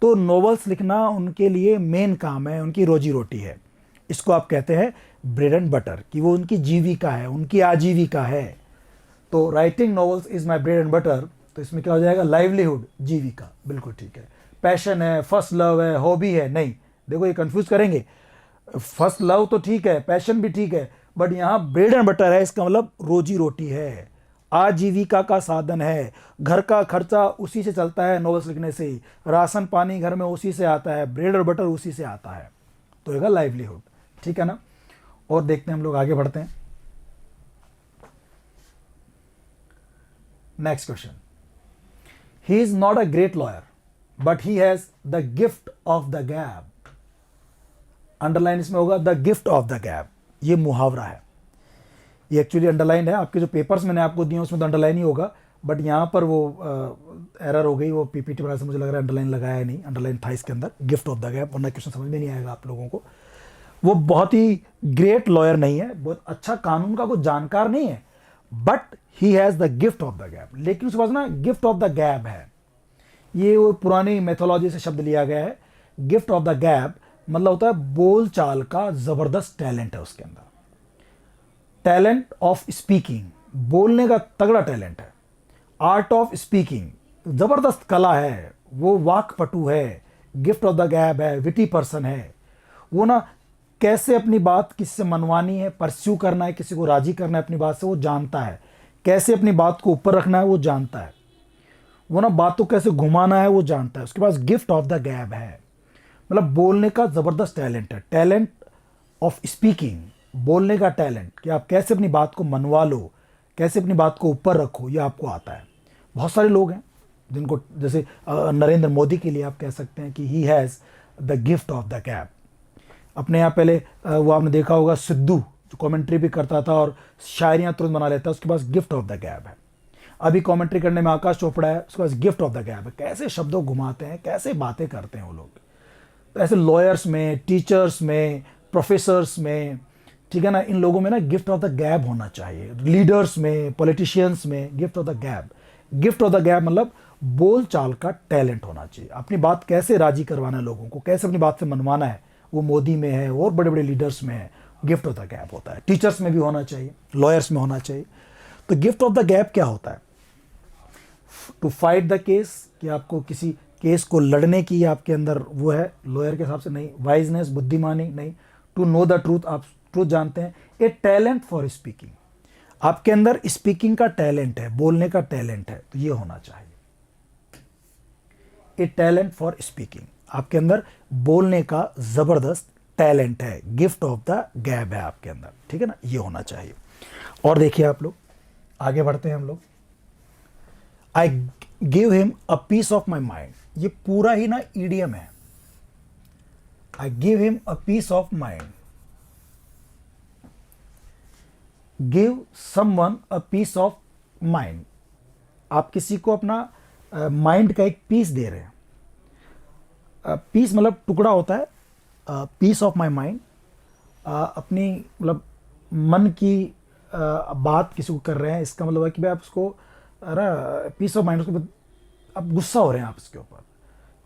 तो नॉवेल्स लिखना उनके लिए मेन काम है, उनकी रोजी रोटी है, इसको आप कहते हैं ब्रेड एंड बटर, कि वो उनकी जीविका है, उनकी आजीविका है। तो writing novels is my bread and butter, तो इसमें क्या हो जाएगा, लाइवलीहुड, जीविका, बिल्कुल ठीक है। पैशन है, फर्स्ट लव है, हॉबी है, नहीं, देखो ये कंफ्यूज करेंगे, फर्स्ट लव तो ठीक है, पैशन भी ठीक है, बट यहाँ ब्रेड एंड बटर है, इसका मतलब रोजी रोटी है, आजीविका का साधन है, घर का खर्चा उसी से चलता है, नॉवेल्स लिखने से ही, राशन पानी घर में उसी से आता है, ब्रेड और बटर उसी से आता है, तो होगा लाइवलीहुड, ठीक है ना। और देखते हैं हम लोग आगे बढ़ते हैं। Next question, he is not a great lawyer but he has the gift of the गैब, अंडरलाइन इसमें होगा द गिफ्ट ऑफ द गैब, ये मुहावरा है, ये एक्चुअली अंडरलाइन है, आपके जो पेपर्स मैंने आपको दिए उसमें तो अंडरलाइन ही होगा, बट यहाँ पर वो एरर हो गई, वो पीपीटी बना से मुझे लग रहा है अंडरलाइन लगाया नहीं, अंडरलाइन था इसके अंदर, गिफ्ट ऑफ द गैप, वरना क्वेश्चन समझ में नहीं आएगा आप लोगों को। वो बहुत ही ग्रेट लॉयर नहीं है, बहुत अच्छा कानून का कोई जानकार नहीं है, but he has the gift of the gap, लेकिन उसके पास ना गिफ्ट ऑफ द गैप है, ये वो पुरानी मैथोलॉजी से शब्द लिया गया है। गिफ्ट ऑफ द गैप मतलब होता है बोल चाल का जबरदस्त टैलेंट है उसके अंदर, टैलेंट ऑफ स्पीकिंग, बोलने का तगड़ा टैलेंट है, आर्ट ऑफ स्पीकिंग जबरदस्त कला है, वो वाकपटु है, गिफ्ट ऑफ द गैप है, विटी पर्सन है, वो ना कैसे अपनी बात किसी से मनवानी है, परस्यू करना है, किसी को राजी करना है अपनी बात से, वो जानता है। कैसे अपनी बात को ऊपर रखना है वो जानता है। वो ना बातों कैसे घुमाना है वो जानता है। उसके पास गिफ्ट ऑफ द गैब है, मतलब बोलने का ज़बरदस्त टैलेंट है, टैलेंट ऑफ स्पीकिंग, बोलने का टैलेंट कि आप कैसे अपनी बात को मनवा लो, कैसे अपनी बात को ऊपर रखो, ये आपको आता है। बहुत सारे लोग हैं जिनको, जैसे नरेंद्र मोदी के लिए आप कह सकते हैं कि he has the gift of the gap. अपने यहाँ पहले वो आपने देखा होगा सिद्धू, जो कमेंट्री भी करता था और शायरियाँ तुरंत बना लेता है, उसके पास गिफ्ट ऑफ द गैप है। अभी कमेंट्री करने में आकाश चोपड़ा है, उसके पास गिफ्ट ऑफ द गैप है। कैसे शब्दों घुमाते हैं, कैसे बातें करते हैं वो लोग। तो ऐसे लॉयर्स में, टीचर्स में, प्रोफेसर्स में, ठीक है ना, इन लोगों में ना गिफ्ट ऑफ द गैप होना चाहिए। लीडर्स में, पॉलिटिशियंस में gift of the gap. Gift of the gap मतलब बोल चाल का टैलेंट होना चाहिए। अपनी बात कैसे राजी करवाना है लोगों को, कैसे अपनी बात से मनवाना है, वो मोदी में है और बड़े बड़े लीडर्स में है। गिफ्ट ऑफ द गैप होता है। टीचर्स में भी होना चाहिए, लॉयर्स में होना चाहिए। तो गिफ्ट ऑफ द गैप क्या होता है? टू फाइट द केस, कि आपको किसी केस को लड़ने की आपके अंदर वो है, लॉयर के हिसाब से नहीं। वाइजनेस, बुद्धिमानी नहीं। टू नो द ट्रूथ, आप ट्रूथ जानते हैं। ए टैलेंट फॉर स्पीकिंग, आपके अंदर स्पीकिंग का टैलेंट है, बोलने का टैलेंट है, तो ये होना चाहिए। ए टैलेंट फॉर स्पीकिंग, आपके अंदर बोलने का जबरदस्त टैलेंट है, गिफ्ट ऑफ द गैप है आपके अंदर, ठीक है ना, ये होना चाहिए। और देखिए आप लोग, आगे बढ़ते हैं हम लोग। I give him a piece of my mind, ये पूरा ही ना ईडियम है। I give him a piece of mind, give someone a piece of mind, आप किसी को अपना माइंड का एक पीस दे रहे हैं। पीस मतलब टुकड़ा होता है। पीस ऑफ माई माइंड, अपनी मतलब मन की बात किसी को कर रहे हैं, इसका मतलब है कि भाई आप उसको, अरे पीस ऑफ माइंड, उसको आप गुस्सा हो रहे हैं आप उसके ऊपर,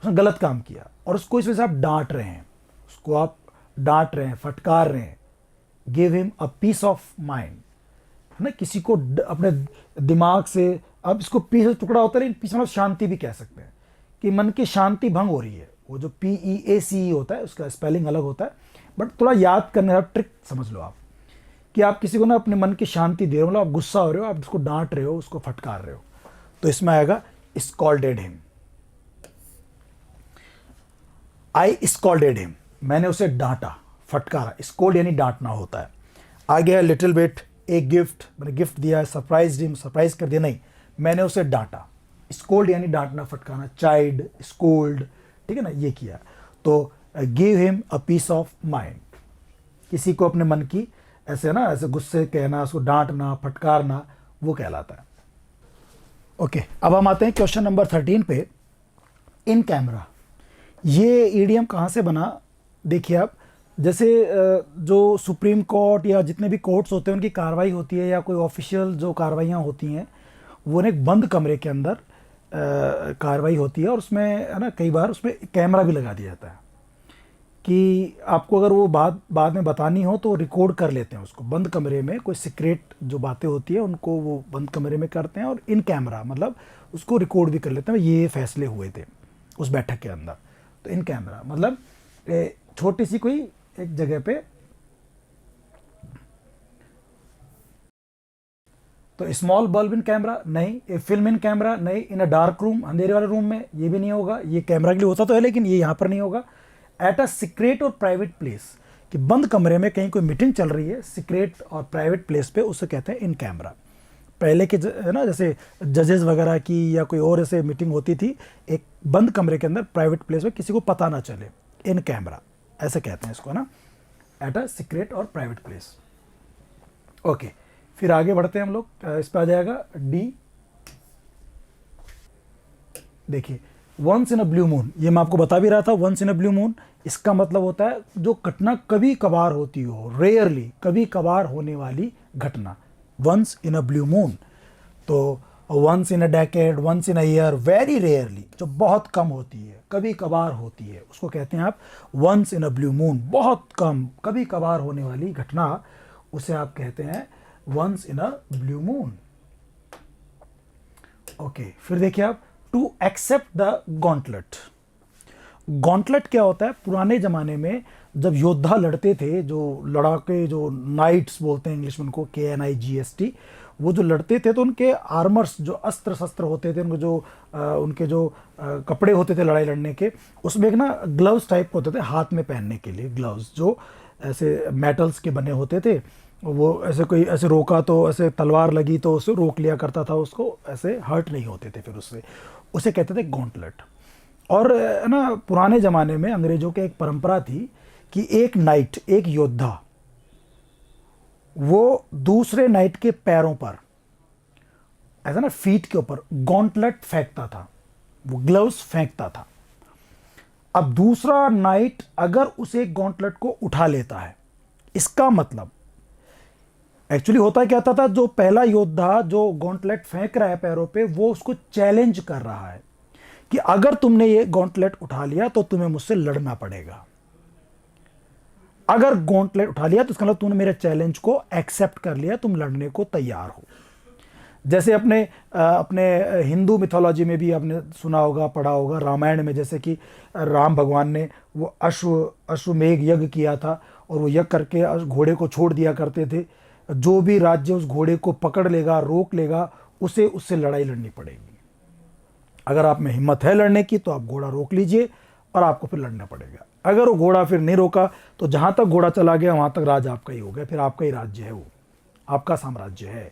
उसने गलत काम किया और उसको इस वजह से आप डांट रहे हैं, उसको आप डांट रहे हैं, फटकार रहे हैं। Give him a piece of mind, है ना, किसी को अपने दिमाग से, अब इसको पीस टुकड़ा होता है, लेकिन पीस मतलब शांति भी कह सकते हैं, कि मन की शांति भंग हो रही है। वो जो PEACE होता है, उसका स्पेलिंग अलग होता है, बट थोड़ा याद करने का ट्रिक समझ लो आप, कि आप किसी को ना अपने मन की शांति दे रहे हो, मतलब आप गुस्सा हो रहे हो, आप उसको डांट रहे हो, उसको फटकार रहे हो, तो इसमें आएगा स्कॉल्डेड हिम। आई स्कॉल्डेड हिम, मैंने उसे डांटा, फटकारा। स्कोल्ड यानी डांटना होता है। आगे है लिटिल बिट, एक गिफ्ट, मैंने गिफ्ट दिया है। सरप्राइज हिम, सरप्राइज कर दिया, नहीं, मैंने उसे डांटा। स्कोल्ड यानी डांटना, फटकाना। चाइल्ड, स्कोल्ड, ठीक है ना, ये किया। तो give him a piece of mind, किसी को अपने मन की ऐसे ना, ऐसे गुस्से कहना, उसको डांटना, फटकारना, वो कहलाता है। ओके, अब हम आते हैं क्वेश्चन नंबर 13 पे। इन कैमरा, ये ईडियम कहाँ से बना? देखिए आप, जैसे जो सुप्रीम कोर्ट या जितने भी कोर्ट्स होते हैं उनकी कार्रवाई होती है, या कोई ऑफिशियल जो कार्रवाइयाँ होती हैं, वो एक बंद कमरे के अंदर कार्रवाई होती है, और उसमें है ना, कई बार उसमें कैमरा भी लगा दिया जाता है, कि आपको अगर वो बात बाद में बतानी हो तो रिकॉर्ड कर लेते हैं उसको बंद कमरे में। कोई सीक्रेट जो बातें होती है उनको वो बंद कमरे में करते हैं, और इन कैमरा मतलब उसको रिकॉर्ड भी कर लेते हैं, ये फैसले हुए थे उस बैठक के अंदर। तो इन कैमरा मतलब छोटी सी कोई एक जगह पे, तो स्मॉल बल्ब इन कैमरा नहीं, ए फिल्म इन कैमरा नहीं, इन अ डार्क रूम, अंधेरे वाले रूम में, ये भी नहीं होगा। ये कैमरा के लिए होता तो है, लेकिन ये यहाँ पर नहीं होगा। एट अ सीक्रेट और प्राइवेट प्लेस, कि बंद कमरे में कहीं कोई मीटिंग चल रही है, सीक्रेट और प्राइवेट प्लेस पे, उसे कहते हैं इन कैमरा। पहले के है ना, जैसे जजेस वगैरह की या कोई और ऐसे मीटिंग होती थी, एक बंद कमरे के अंदर प्राइवेट प्लेस में, किसी को पता ना चले, इन कैमरा ऐसे कहते हैं इसको ना, एट अ सीक्रेट और प्राइवेट प्लेस। ओके, फिर आगे बढ़ते हैं हम लोग। इस पर आ जाएगा डी। देखिए, once in a blue moon, ये मैं आपको बता भी रहा था। Once in a blue moon, इसका मतलब होता है जो घटना कभी कभार होती हो, रेयरली, कभी कभार होने वाली घटना, once in a blue moon. तो once in a decade, once in a year, very rarely, जो बहुत कम होती है, कभी कभार होती है, उसको कहते हैं आप once in a blue moon. बहुत कम, कभी कभार होने वाली घटना, उसे आप कहते हैं once in a blue moon. Okay, फिर देखिए आप, to accept the gauntlet. Gauntlet क्या होता है? पुराने ज़माने में जब योद्धा लड़ते थे, जो लड़ाके, जो नाइट्स बोलते हैं इंग्लिश में उनको, KNIGST, वो जो लड़ते थे तो उनके आर्मर्स, जो अस्त्र शस्त्र होते थे, उनके जो कपड़े होते थे लड़ाई लड़ने के, उसमें एक ना ग्लव्स टाइप होते थे हाथ में पहनने के लिए, ग्लव्स जो ऐसे मेटल्स के बने होते थे। वो ऐसे कोई ऐसे रोका तो, ऐसे तलवार लगी तो उसे रोक लिया करता था, उसको ऐसे हर्ट नहीं होते थे फिर उससे, उसे कहते थे गॉन्टलेट। और ना पुराने ज़माने में अंग्रेज़ों की एक परंपरा थी कि एक नाइट, एक योद्धा, वो दूसरे नाइट के पैरों पर, ऐसा ना फीट के ऊपर गॉन्टलेट फेंकता था, वो ग्लव्स फेंकता था। अब दूसरा नाइट अगर उसे गॉन्टलेट को उठा लेता है, इसका मतलब एक्चुअली होता क्या था, जो पहला योद्धा जो गॉन्टलेट फेंक रहा है पैरों पे, वो उसको चैलेंज कर रहा है कि अगर तुमने ये गॉन्टलेट उठा लिया तो तुम्हें मुझसे लड़ना पड़ेगा। अगर गॉन्टलेट उठा लिया तो इसका मतलब तुमने मेरे चैलेंज को एक्सेप्ट कर लिया, तुम लड़ने को तैयार हो। जैसे अपने हिंदू मिथोलॉजी में भी आपने सुना होगा, पढ़ा होगा, रामायण में, जैसे कि राम भगवान ने वो अश्वमेघ यज्ञ किया था, और वो यज्ञ करके घोड़े को छोड़ दिया करते थे। जो भी राज्य उस घोड़े को पकड़ लेगा, रोक लेगा, उसे उससे लड़ाई लड़नी पड़ेगी। अगर आप में हिम्मत है लड़ने की तो आप घोड़ा रोक लीजिए और आपको फिर लड़ना पड़ेगा। अगर वो घोड़ा फिर नहीं रोका तो जहाँ तक घोड़ा चला गया वहाँ तक राज आपका ही हो गया, फिर आपका ही राज्य है, वो आपका साम्राज्य है।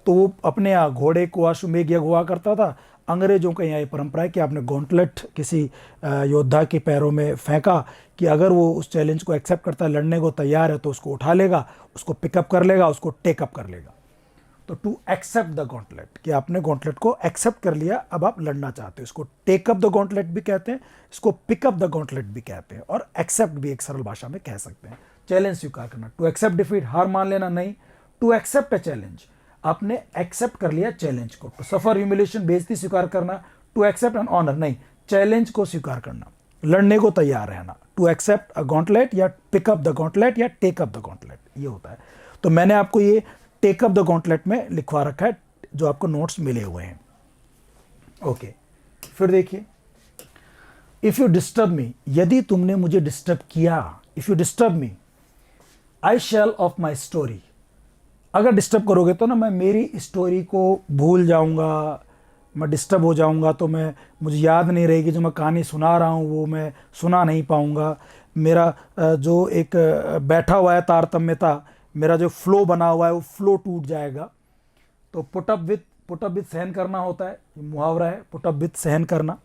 तो वो अपने यहाँ घोड़े को अश्वमेघ यज्ञ हुआ करता था। अंग्रेजों का यहाँ ये परंपरा है कि आपने गॉन्टलेट किसी योद्धा के पैरों में फेंका कि अगर वो उस चैलेंज को एक्सेप्ट करता है, लड़ने को तैयार है, तो उसको उठा लेगा, उसको पिकअप कर लेगा, उसको टेकअप कर लेगा। तो टू एक्सेप्ट द गॉन्टलेट, कि आपने गॉन्टलेट को एक्सेप्ट कर लिया, अब आप लड़ना चाहते हो, इसको टेकअप द गॉन्टलेट भी कहते हैं, इसको पिकअप द गॉन्टलेट भी कहते हैं, और एक्सेप्ट भी एक सरल भाषा में कह सकते हैं। चैलेंज स्वीकार करना, टू एक्सेप्ट डिफीट, हार मान लेना नहीं, टू एक्सेप्ट अ चैलेंज, आपने एक्सेप्ट कर लिया चैलेंज को। टू सफर ह्यूमिलेशन, बेइज्जती स्वीकार करना, टू एक्सेप्ट एन ऑनर नहीं, चैलेंज को स्वीकार करना, लड़ने को तैयार रहना, टू एक्सेप्ट अ गॉन्टलेट या पिकअप द गॉन्टलेट या टेकअप द गॉन्टलेट, ये होता है। तो मैंने आपको ये टेकअप द गॉन्टलेट में लिखवा रखा है, जो आपको नोट्स मिले हुए हैं। ओके, फिर देखिए, इफ यू डिस्टर्ब मी, यदि तुमने मुझे डिस्टर्ब किया, if you disturb me, I shall off my story, अगर डिस्टर्ब करोगे तो ना मैं मेरी स्टोरी को भूल जाऊंगा, मैं डिस्टर्ब हो जाऊंगा, तो मुझे याद नहीं रहेगी, जो मैं कहानी सुना रहा हूँ वो मैं सुना नहीं पाऊंगा, मेरा जो एक बैठा हुआ है तारतम्यता, मेरा जो फ्लो बना हुआ है वो फ्लो टूट जाएगा। तो पुटअप विथ सहन करना होता है, ये मुहावरा है, पुटअप विथ सहन करना,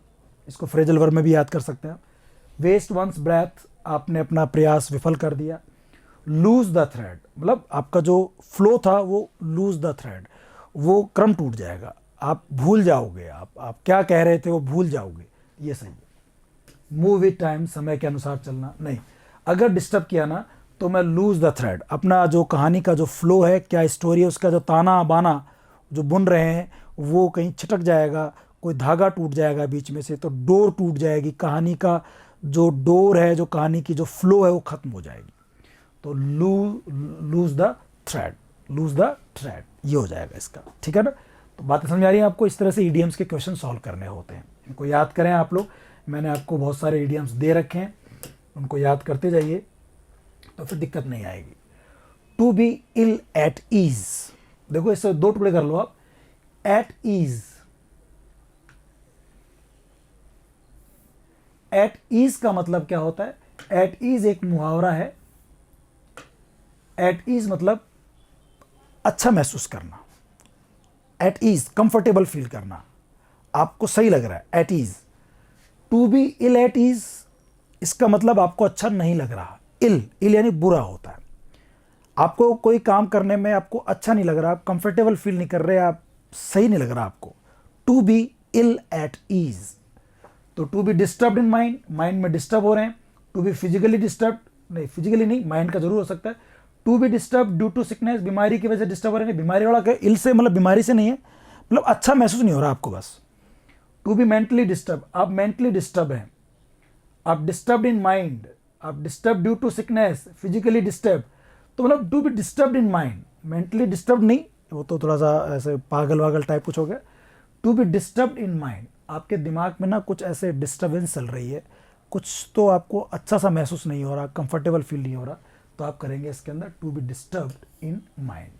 इसको फ्रेजल वर्ब में भी याद कर सकते हैं आप। वेस्ट वंस ब्रेथ, आपने अपना प्रयास विफल कर दिया। लूज द थ्रेड, मतलब आपका जो फ्लो था वो लूज द थ्रेड, वो क्रम टूट जाएगा, आप भूल जाओगे, आप क्या कह रहे थे वो भूल जाओगे, ये सही है। मूव विथ टाइम, समय के अनुसार चलना नहीं, अगर डिस्टर्ब किया ना तो मैं लूज द थ्रेड, अपना जो कहानी का जो फ्लो है, क्या स्टोरी है, उसका जो ताना बाना जो बुन रहे हैं वो कहीं छिटक जाएगा, कोई धागा टूट जाएगा बीच में से, तो डोर टूट जाएगी, कहानी का जो डोर है, जो कहानी की जो फ्लो है वो खत्म हो जाएगी। तो lose the thread, lose the thread, ये हो जाएगा इसका, ठीक है ना। तो बातें समझ आ रही है आपको, इस तरह से ईडियम्स के क्वेश्चन सॉल्व करने होते हैं, इनको याद करें आप लोग। मैंने आपको बहुत सारे ईडियम्स दे रखे हैं, उनको याद करते जाइए तो फिर दिक्कत नहीं आएगी। To be ill at ease, देखो इससे दो टुकड़े कर लो आप। एट ईज, एट ईज का मतलब क्या होता है? एट ईज एक मुहावरा है। एट ईज मतलब अच्छा महसूस करना, एट ईज कंफर्टेबल फील करना, आपको सही लग रहा है, at ease. To be ill at ease, इसका मतलब आपको अच्छा नहीं लग रहा। इल यानी बुरा होता है, आपको कोई काम करने में आपको अच्छा नहीं लग रहा, आप कंफर्टेबल फील नहीं कर रहे, आप सही नहीं लग रहा आपको। To be ill at ease. तो to be disturb in mind, mind में डिस्टर्ब हो रहे हैं। टू बी फिजिकली डिस्टर्ब, नहीं फिजिकली नहीं, माइंड का जरूर हो सकता है। To be disturb due to sickness, बीमारी की वजह से डिस्टर्ब हो रहे हैं। बीमारी वाला इल से मतलब बीमारी से नहीं है, मतलब अच्छा महसूस नहीं हो रहा आपको बस। टू बी मेंटली डिस्टर्ब, आप मेंटली डिस्टर्ब हैं, आप डिस्टर्ब इन माइंड, आप disturb due to sickness, physically disturb, तो मतलब to be disturb in mind, mentally disturb नहीं, वो तो थोड़ा सा ऐसे पागल वागल टाइप कुछ हो गया। To be disturb in mind, आपके दिमाग में ना कुछ ऐसे डिस्टर्बेंस चल रही है, कुछ तो आपको अच्छा सा महसूस नहीं हो रहा, कंफर्टेबल फील नहीं हो रहा, तो आप करेंगे इसके अंदर to be disturbed in mind.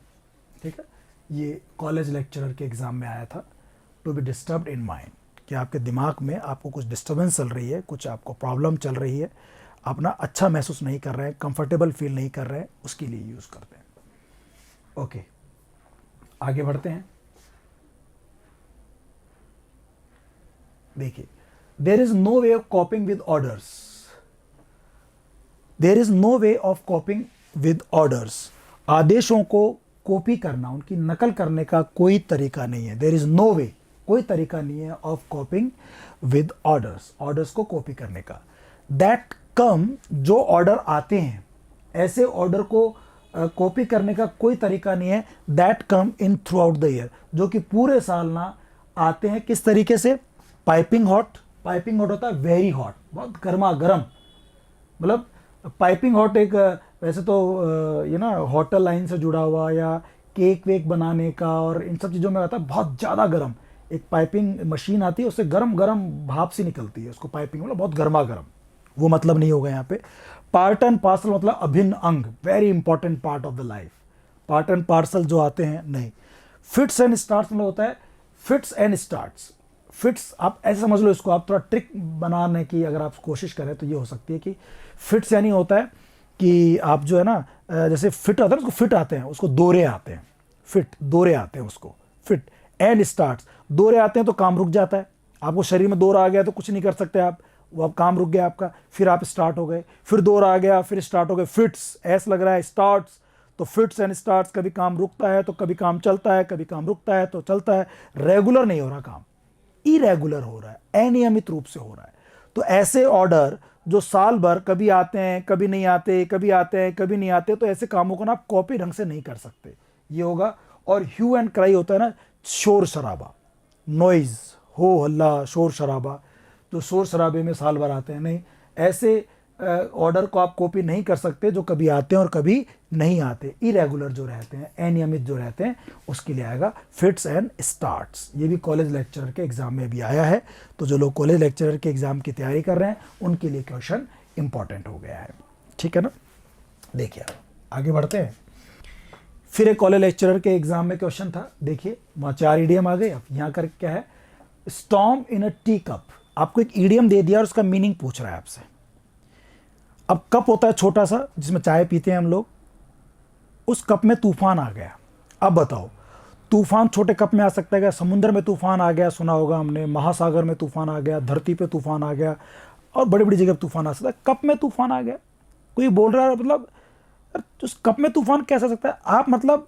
ठीक है, ये कॉलेज लेक्चरर के एग्जाम में आया था, to be disturbed in mind, कि आपके दिमाग में आपको कुछ डिस्टर्बेंस चल रही है, कुछ आपको प्रॉब्लम चल रही है, अपना अच्छा महसूस नहीं कर रहे हैं, कंफर्टेबल फील नहीं कर रहे हैं, उसके लिए यूज़ करते हैं। ओके, आगे बढ़ते हैं। देखिए, there is no way of coping with orders, there is no way of coping with orders. आदेशों को कॉपी करना, उनकी नकल करने का कोई तरीका नहीं है। देयर इज नो वे, कोई तरीका नहीं है of coping with orders, orders को कॉपी करने का। दैट कम, जो ऑर्डर आते हैं, ऐसे ऑर्डर को कॉपी करने का कोई तरीका नहीं है। That come in through out the year, जो कि पूरे साल ना आते हैं। किस तरीके से? पाइपिंग हॉट, पाइपिंग हॉट होता है वेरी हॉट, बहुत गर्मा गर्म। मतलब पाइपिंग हॉट एक वैसे तो ये ना होटल लाइन से जुड़ा हुआ या केक वेक बनाने का और इन सब चीज़ों में आता है बहुत ज़्यादा गर्म। एक पाइपिंग मशीन आती है, उससे गर्म गर्म भाप सी निकलती है, उसको पाइपिंग मतलब बहुत गर्मा गर्म, वो मतलब नहीं होगा यहाँ पे। पार्ट एंड पार्सल मतलब अभिन्न अंग, very important part of the life. Part and parcel जो आते हैं नहीं। फिट्स एंड स्टार्ट्स मतलब होता है फिट्स एंड स्टार्ट्स। फिट्स आप ऐसे समझ लो इसको, आप थोड़ा ट्रिक बनाने की अगर आप कोशिश करें तो ये हो सकती है कि फिट्स यानी होता है कि आप जो है ना जैसे फिट आता है उसको फिट आते हैं, उसको दौरे आते हैं, फिट दौरे आते हैं उसको फिट। एंड स्टार्ट्स, दौरे आते हैं तो काम रुक जाता है, आपको शरीर में दौरा आ गया तो कुछ नहीं कर सकते आप, वो अब काम रुक गया आपका, फिर आप स्टार्ट हो गए, फिर दौरा आ गया, फिर स्टार्ट हो गए। फिट्स ऐस लग रहा है, स्टार्ट्स, तो फिट्स एंड स्टार्ट्स, कभी काम रुकता है तो कभी काम चलता है, कभी काम रुकता है तो चलता है। रेगुलर नहीं हो रहा काम, इरेगुलर हो रहा है, अनियमित रूप से हो रहा है। तो ऐसे ऑर्डर जो साल भर कभी आते हैं कभी नहीं आते, कभी आते हैं कभी नहीं आते, तो ऐसे कामों को ना आप कॉपी ढंग से नहीं कर सकते, ये होगा। और ह्यू एंड क्राई होता है ना, शोर शराबा, नॉइज, हो हल्ला, शोर शराबा, तो शोर शराबे में साल भर आते हैं, नहीं, ऐसे ऑर्डर को आप कॉपी नहीं कर सकते जो कभी आते हैं और कभी नहीं आते, इरेगुलर जो रहते हैं, अनियमित जो रहते हैं, उसके लिए आएगा फिट्स एंड स्टार्ट्स। ये भी कॉलेज लेक्चरर के एग्जाम में भी आया है, तो जो लोग कॉलेज लेक्चरर के एग्जाम की तैयारी कर रहे हैं उनके लिए क्वेश्चन इंपॉर्टेंट हो गया है। ठीक है ना, देखिए आगे बढ़ते हैं। फिर एक कॉलेज लेक्चरर के एग्जाम में क्वेश्चन था, देखिए वहाँ 4 ईडियम आ गए। अब यहाँ कर क्या है, storm in a tea cup, आपको एक ईडियम दे दिया और उसका मीनिंग पूछ रहा है आपसे। अब कप होता है छोटा सा जिसमें चाय पीते हैं हम लोग, उस कप में तूफान आ गया। अब बताओ, तूफान छोटे कप में आ सकता है क्या? समुद्र में तूफान आ गया, सुना होगा हमने, महासागर में तूफान आ गया, धरती पे तूफान आ गया, और बड़ी बड़ी जगह तूफान आ सकता है। कप में तूफान आ गया, कोई बोल रहा है मतलब उस कप में तूफान कैसे आ सकता है? आप मतलब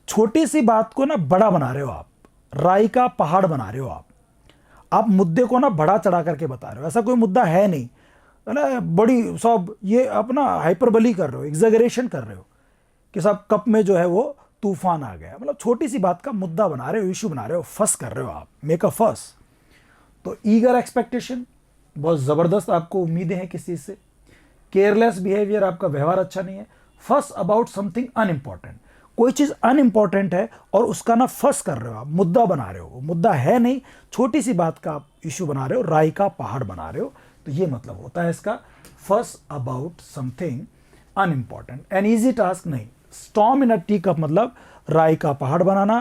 छोटी सी बात को ना बड़ा बना रहे हो, आप राई का पहाड़ बना रहे हो, आप मुद्दे को ना बड़ा चढ़ा करके बता रहे हो। ऐसा कोई मुद्दा है नहीं, है ना, बड़ी सब ये अपना हाइपरबली कर रहे हो, एग्जैगरेशन कर रहे हो कि साहब कप में जो है वो तूफान आ गया। मतलब छोटी सी बात का मुद्दा बना रहे हो, इशू बना रहे हो, फस कर रहे हो आप, मेक अ फस। तो ईगर एक्सपेक्टेशन, बहुत ज़बरदस्त आपको उम्मीदें हैं किसी चीज़ से। केयरलेस बिहेवियर, आपका व्यवहार अच्छा नहीं है। फस अबाउट समथिंग अनइम्पॉर्टेंट, कोई चीज़ अनइम्पॉर्टेंट है और उसका ना फस कर रहे हो आप, मुद्दा बना रहे हो, मुद्दा है नहीं, छोटी सी बात का आप इशू बना रहे हो, राई का पहाड़ बना रहे हो। तो ये मतलब होता है इसका, fuss about something unimportant. An easy task नहीं। Storm in a tea cup मतलब राई का पहाड़ बनाना,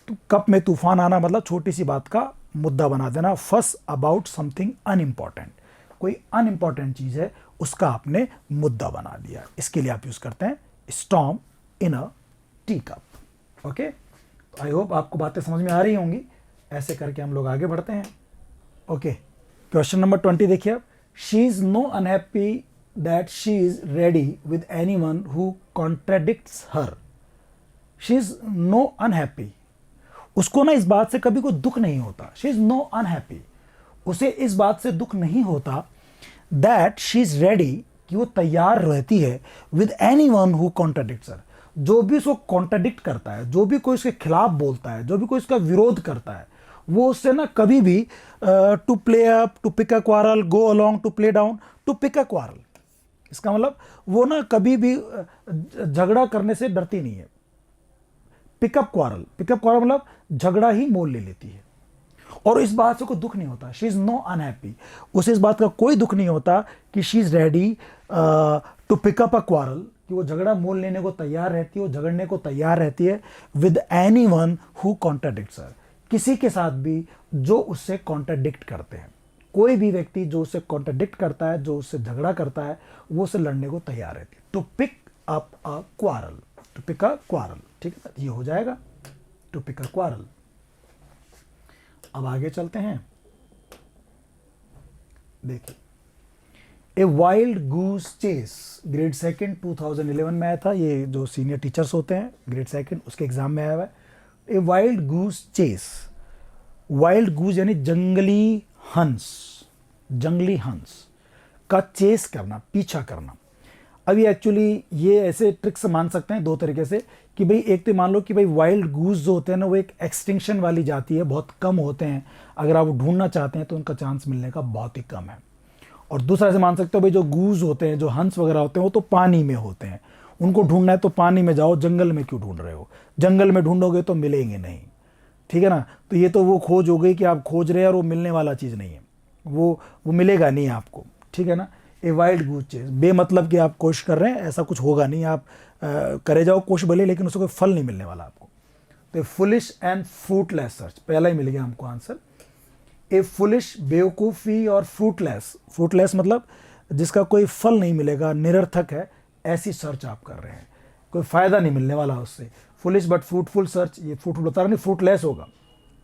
तो कप में तूफान आना मतलब छोटी सी बात का मुद्दा बना देना। फस अबाउट समथिंग अनइम्पॉर्टेंट, कोई अनइम्पॉर्टेंट चीज़ है उसका आपने मुद्दा बना दिया, इसके लिए आप यूज़ करते हैं storm in a tea cup. Okay, तो आई होप आपको बातें समझ में आ रही होंगी। ऐसे करके हम लोग आगे बढ़ते हैं। ओके, क्वेश्चन नंबर 20 देखिए आप। She is no unhappy that she is ready with anyone who contradicts her. She is no unhappy, उसको ना इस बात से कभी कोई दुख नहीं होता। शी इज नो अनहैप्पी, उसे इस बात से दुख नहीं होता दैट शी इज रेडी, कि वो तैयार रहती है, विद एनीवन हु कॉन्ट्राडिक्ट्स हर, जो भी उसको कॉन्ट्राडिक्ट करता है, जो भी कोई उसके खिलाफ बोलता है, जो भी कोई उसका विरोध करता है, वो उससे ना कभी भी to play up, to pick a quarrel, go along, to play down, to pick a quarrel, इसका मतलब वो ना कभी भी झगड़ा करने से डरती नहीं है। पिकअप क्वारल, पिकअप क्वारल मतलब झगड़ा ही मोल ले लेती है। और इस बात से कोई दुख नहीं होता, शी इज नो अनहैप्पी, उसे इस बात का कोई दुख नहीं होता कि she is ready to pick up a quarrel, कि वो झगड़ा मोल लेने को तैयार रहती है, वो झगड़ने को तैयार रहती है with anyone who contradicts her, किसी के साथ भी जो उससे कॉन्ट्राडिक्ट करते हैं। कोई भी व्यक्ति जो उससे कॉन्ट्राडिक्ट करता है, जो उससे झगड़ा करता है, वो उससे लड़ने को तैयार रहती है। To pick up a quarrel, to pick a quarrel, ठीक है, ये हो जाएगा टू पिक अ क्वारल। अब आगे चलते हैं, देखिए a wild goose chase, grade second 2011 में आया था, ये जो सीनियर टीचर्स होते हैं ग्रेड सेकंड उसके एग्जाम में आया हुआ है। A wild goose chase, wild goose यानी जंगली हंस, जंगली हंस का चेस करना, पीछा करना। अभी एक्चुअली ये ऐसे ट्रिक्स मान सकते हैं दो तरीके से, कि भाई एक तो मान लो कि भाई वाइल्ड गूस जो होते हैं ना वो एक एक्सटिंक्शन वाली जाति है, बहुत कम होते हैं, अगर आप ढूंढना चाहते हैं तो उनका चांस मिलने का बहुत ही कम है। और दूसरा से मान सकते हो भाई जो गूज होते हैं, जो हंस वगैरह होते हैं, वो तो पानी में होते हैं, उनको ढूंढना है तो पानी में जाओ, जंगल में क्यों ढूंढ रहे हो, जंगल में ढूंढोगे तो मिलेंगे नहीं, ठीक है ना। तो ये तो वो खोज हो गई कि आप खोज रहे हैं और वो मिलने वाला चीज़ नहीं है, वो मिलेगा नहीं आपको, ठीक है ना। ए वाइल्ड गूज चेस, बेमतलब कि आप कोशिश कर रहे हैं, ऐसा कुछ होगा नहीं, आप करे जाओ कोशिश भले, लेकिन उससे कोई फल नहीं मिलने वाला आपको। तो फुलिश एंड फ्रूटलेस सर्च, पहला ही मिल गया हमको आंसर। ए फुलिश, बेवकूफ़ी, और फ्रूटलेस, फ्रूटलेस मतलब जिसका कोई फल नहीं मिलेगा, निरर्थक है, ऐसी सर्च आप कर रहे हैं, कोई फ़ायदा नहीं मिलने वाला उससे। फुलिश बट फ्रूटफुल सर्च, ये फ्रूटफुल होता नहीं, फ्रूटलेस होगा।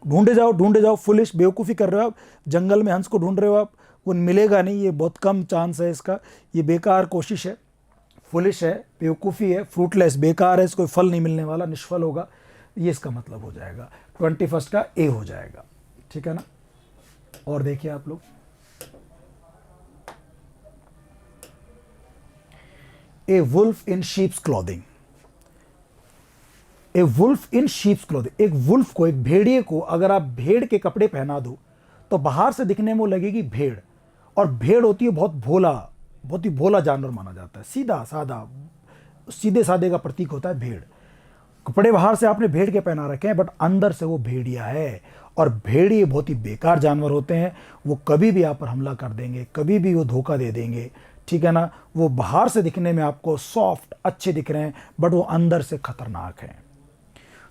ढूंढे जाओ, फुलिश बेवकूफ़ी कर रहे हो आप, जंगल में हंस को ढूंढ रहे हो आप, वो मिलेगा नहीं, ये बहुत कम चांस है इसका, ये बेकार कोशिश है। फुलिश है, बेवकूफ़ी है, फ्रूटलेस बेकार है, इसको कोई फल नहीं मिलने वाला, निष्फल होगा, ये इसका मतलब हो जाएगा। 21 का ए हो जाएगा, ठीक है ना। और देखिए आप लोग, ए वुल्फ इन शीप्स क्लॉथिंग, ए वुल्फ इन शीप्स क्लॉथिंग, एक वुल्फ को, एक भेड़िए को अगर आप भेड़ के कपड़े पहना दो तो बाहर से दिखने में वो लगेगी भेड़, और भेड़ होती है बहुत भोला, बहुत ही भोला जानवर माना जाता है, सीधा साधा, सीधे साधे का प्रतीक होता है भेड़। कपड़े बाहर से आपने भेड़ के पहना रखे हैं, बट अंदर से वो भेड़िया है, और भेड़िए बहुत ही बेकार जानवर होते हैं, वो कभी भी आप पर हमला कर देंगे, कभी भी वो धोखा दे देंगे, ठीक है ना। वो बाहर से दिखने में आपको सॉफ्ट अच्छे दिख रहे हैं, बट वो अंदर से खतरनाक हैं।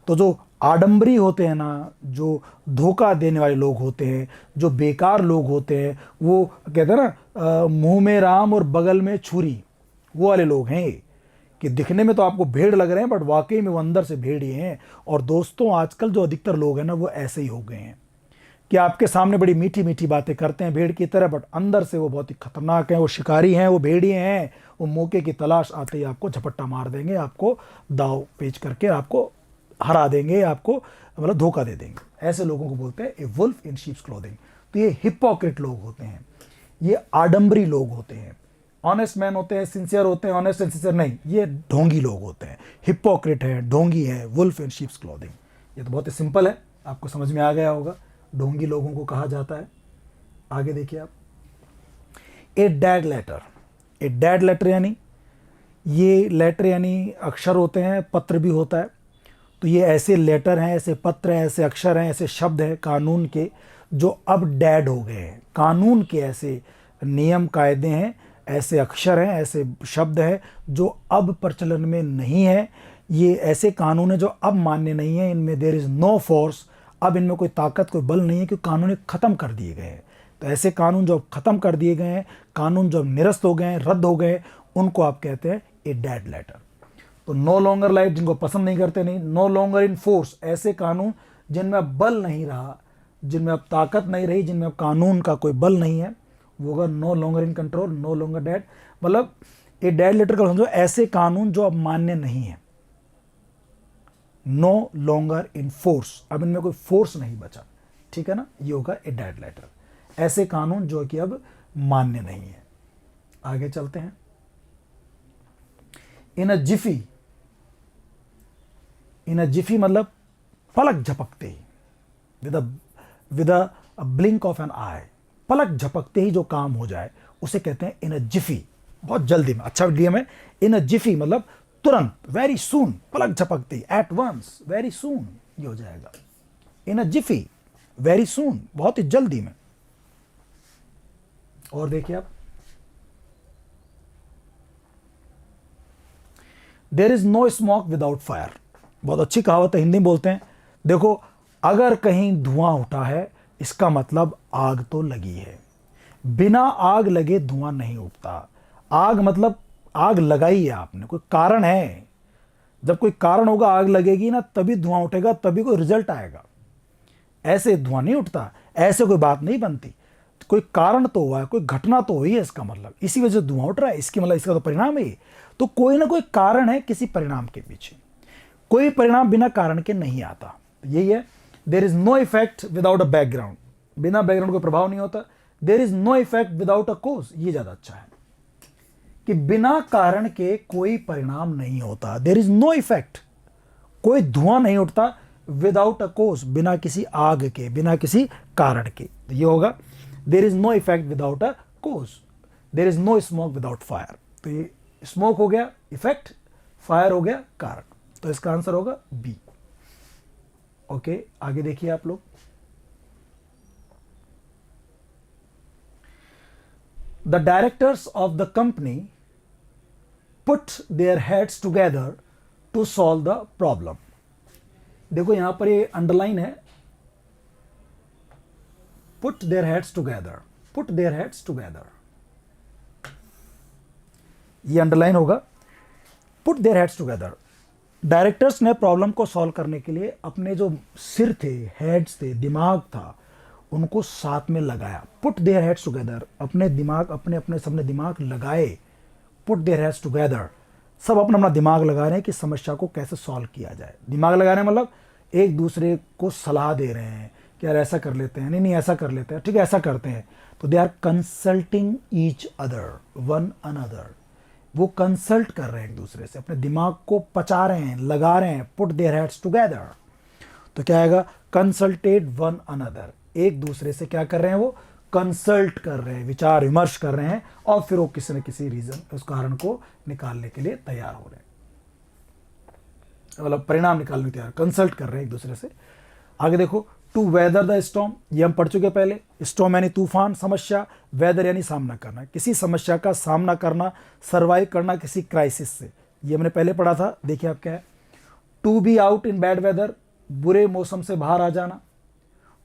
तो जो आडंबरी होते हैं ना, जो धोखा देने वाले लोग होते हैं, जो बेकार लोग होते हैं, वो कहते हैं ना मुंह में राम और बगल में छुरी, वो वाले लोग हैं कि दिखने में तो आपको भेड़ लग रहे हैं, बट वाकई में वो अंदर से भेड़ ही हैं। और दोस्तों आजकल जो अधिकतर लोग हैं ना वो ऐसे ही हो गए हैं कि आपके सामने बड़ी मीठी मीठी बातें करते हैं भेड़ की तरह, बट अंदर से वो बहुत ही खतरनाक हैं, वो शिकारी हैं, वो भेड़िए हैं, वो मौके की तलाश आते ही आपको झपट्टा मार देंगे, आपको दाव पेच करके आपको हरा देंगे, आपको मतलब धोखा दे देंगे। ऐसे लोगों को बोलते हैं ए वुल्फ इन शीप्स क्लोथिंग। तो ये हिपोक्रेट लोग होते हैं, ये आडंबरी लोग होते हैं। ऑनेस्ट मैन होते हैं, सिंसियर होते हैं, ऑनेस्ट एंड सिंसियर नहीं, ये ढोंगी लोग होते हैं, हिपोक्रेट है, ढोंगी है, वुल्फ इन शीप्स क्लोथिंग। ये तो बहुत ही सिंपल है, आपको समझ में आ गया होगा, ढोंगी लोगों को कहा जाता है। आगे देखिए आप, a dead letter, a dead letter यानी, ये लेटर यानी अक्षर होते हैं, पत्र भी होता है। तो ये ऐसे लेटर हैं, ऐसे पत्र हैं, ऐसे अक्षर हैं, ऐसे शब्द हैं कानून के जो अब डेड हो गए हैं। कानून के ऐसे नियम कायदे हैं, ऐसे अक्षर हैं, ऐसे शब्द हैं जो अब प्रचलन में नहीं है। ये ऐसे कानून हैं जो अब मान्य नहीं है, इनमें देयर इज़ नो फोर्स, अब इनमें कोई ताकत कोई बल नहीं है, क्योंकि कानून ख़त्म कर दिए गए हैं। तो ऐसे कानून जो ख़त्म कर दिए गए हैं, कानून जो निरस्त हो गए हैं, रद्द हो गए, उनको आप कहते हैं ए डेड लेटर। तो नो लॉन्गर लाइफ, जिनको पसंद नहीं करते, नहीं, नो लॉन्गर इन फोर्स, ऐसे कानून जिनमें अब बल नहीं रहा, जिनमें अब ताकत नहीं रही, जिनमें अब कानून का कोई बल नहीं है, वो होगा no longer in control, no longer dead. मतलब ए डेड लेटर का समझो ऐसे कानून जो अब मान्य नहीं है, नो लॉन्गर इन फोर्स, अब इनमें कोई फोर्स नहीं बचा, ठीक है ना, ये होगा ए डेड लेटर। ऐसे कानून जो कि अब मान्य नहीं है। आगे चलते हैं, इन अ जिफी, इन अ जिफी मतलब पलक झपकते ही, with a blink of an eye, पलक झपकते ही जो काम हो जाए उसे कहते हैं इन अ जिफी, बहुत जल्दी में। अच्छा इडियम है, इन अ जिफी मतलब तुरंत, वेरी सून, पलक झपकते ही, एट वंस, वेरी सून, ये हो जाएगा इन अ जिफी। वेरी सून, बहुत ही जल्दी में। और देखिए आप, there is no smoke without fire. बहुत अच्छी कहावत है, हिंदी में बोलते हैं। देखो, अगर कहीं धुआं उठा है इसका मतलब आग तो लगी है। बिना आग लगे धुआं नहीं उठता। आग मतलब आग लगाई है आपने, कोई कारण है। जब कोई कारण होगा आग लगेगी ना, तभी धुआं उठेगा, तभी कोई रिजल्ट आएगा। ऐसे धुआं नहीं उठता, ऐसे कोई बात नहीं बनती। कोई कारण तो हुआ है, कोई घटना तो हुई है, इसका मतलब इसी वजह से धुआं उठ रहा है, इसकी मतलब इसका तो परिणाम है। तो कोई ना कोई कारण है किसी परिणाम के पीछे। कोई परिणाम बिना कारण के नहीं आता, यही है। There is no effect without a background. बिना बैकग्राउंड कोई प्रभाव नहीं होता। There is no effect without a cause. ये ज्यादा अच्छा है कि बिना कारण के कोई परिणाम नहीं होता। देयर इज नो इफेक्ट, कोई धुआं नहीं उठता विदाउट अ कोज, बिना किसी आग के, बिना किसी कारण के। तो ये होगा, there is no effect without a cause, there is no smoke without fire. तो ये स्मोक हो गया इफेक्ट, फायर हो गया कारण। तो इसका आंसर होगा बी। ओके, आगे देखिए आप लोग। The directors of the company put their heads together to solve the problem. देखो यहां पर ये अंडरलाइन है, put their heads together, put their heads together, ये अंडरलाइन होगा। Put their heads together, directors ने प्रॉब्लम को सॉल्व करने के लिए अपने जो सिर थे, हेड्स थे, दिमाग था, उनको साथ में लगाया। पुट देयर हेड्स टुगेदर, अपने दिमाग, अपने अपने सबने दिमाग लगाए। पुट देयर हेड्स टुगेदर, सब अपना अपना दिमाग लगा रहे हैं कि समस्या को कैसे सॉल्व किया जाए। दिमाग लगा रहे हैं मतलब एक दूसरे को सलाह दे रहे हैं कि यार ऐसा कर लेते हैं, नहीं नहीं ऐसा कर लेते हैं, ठीक है ऐसा करते हैं। तो they are consulting each other, one another. वो कंसल्ट कर रहे हैं एक दूसरे से, अपने दिमाग को पचा रहे हैं, लगा रहे हैं। पुट देयर हेड्स टुगेदर, तो क्या आएगा, कंसल्टेड वन अनदर। एक दूसरे से क्या कर रहे हैं, वो कंसल्ट कर रहे हैं, विचार विमर्श कर रहे हैं, और फिर वो किसी न किसी रीजन, उस कारण को निकालने के लिए तैयार हो रहे हैं, मतलब परिणाम निकालने के तैयार, कंसल्ट कर रहे हैं एक दूसरे से। आगे देखो, टू वेदर द स्टॉर्म, ये हम पढ़ चुके पहले। स्टॉर्म यानी तूफान, समस्या, वेदर यानी सामना करना, किसी समस्या का सामना करना, सर्वाइव करना किसी क्राइसिस से, ये हमने पहले पढ़ा था। देखिए आप क्या है, to be out in bad weather, बुरे मौसम से बाहर आ जाना।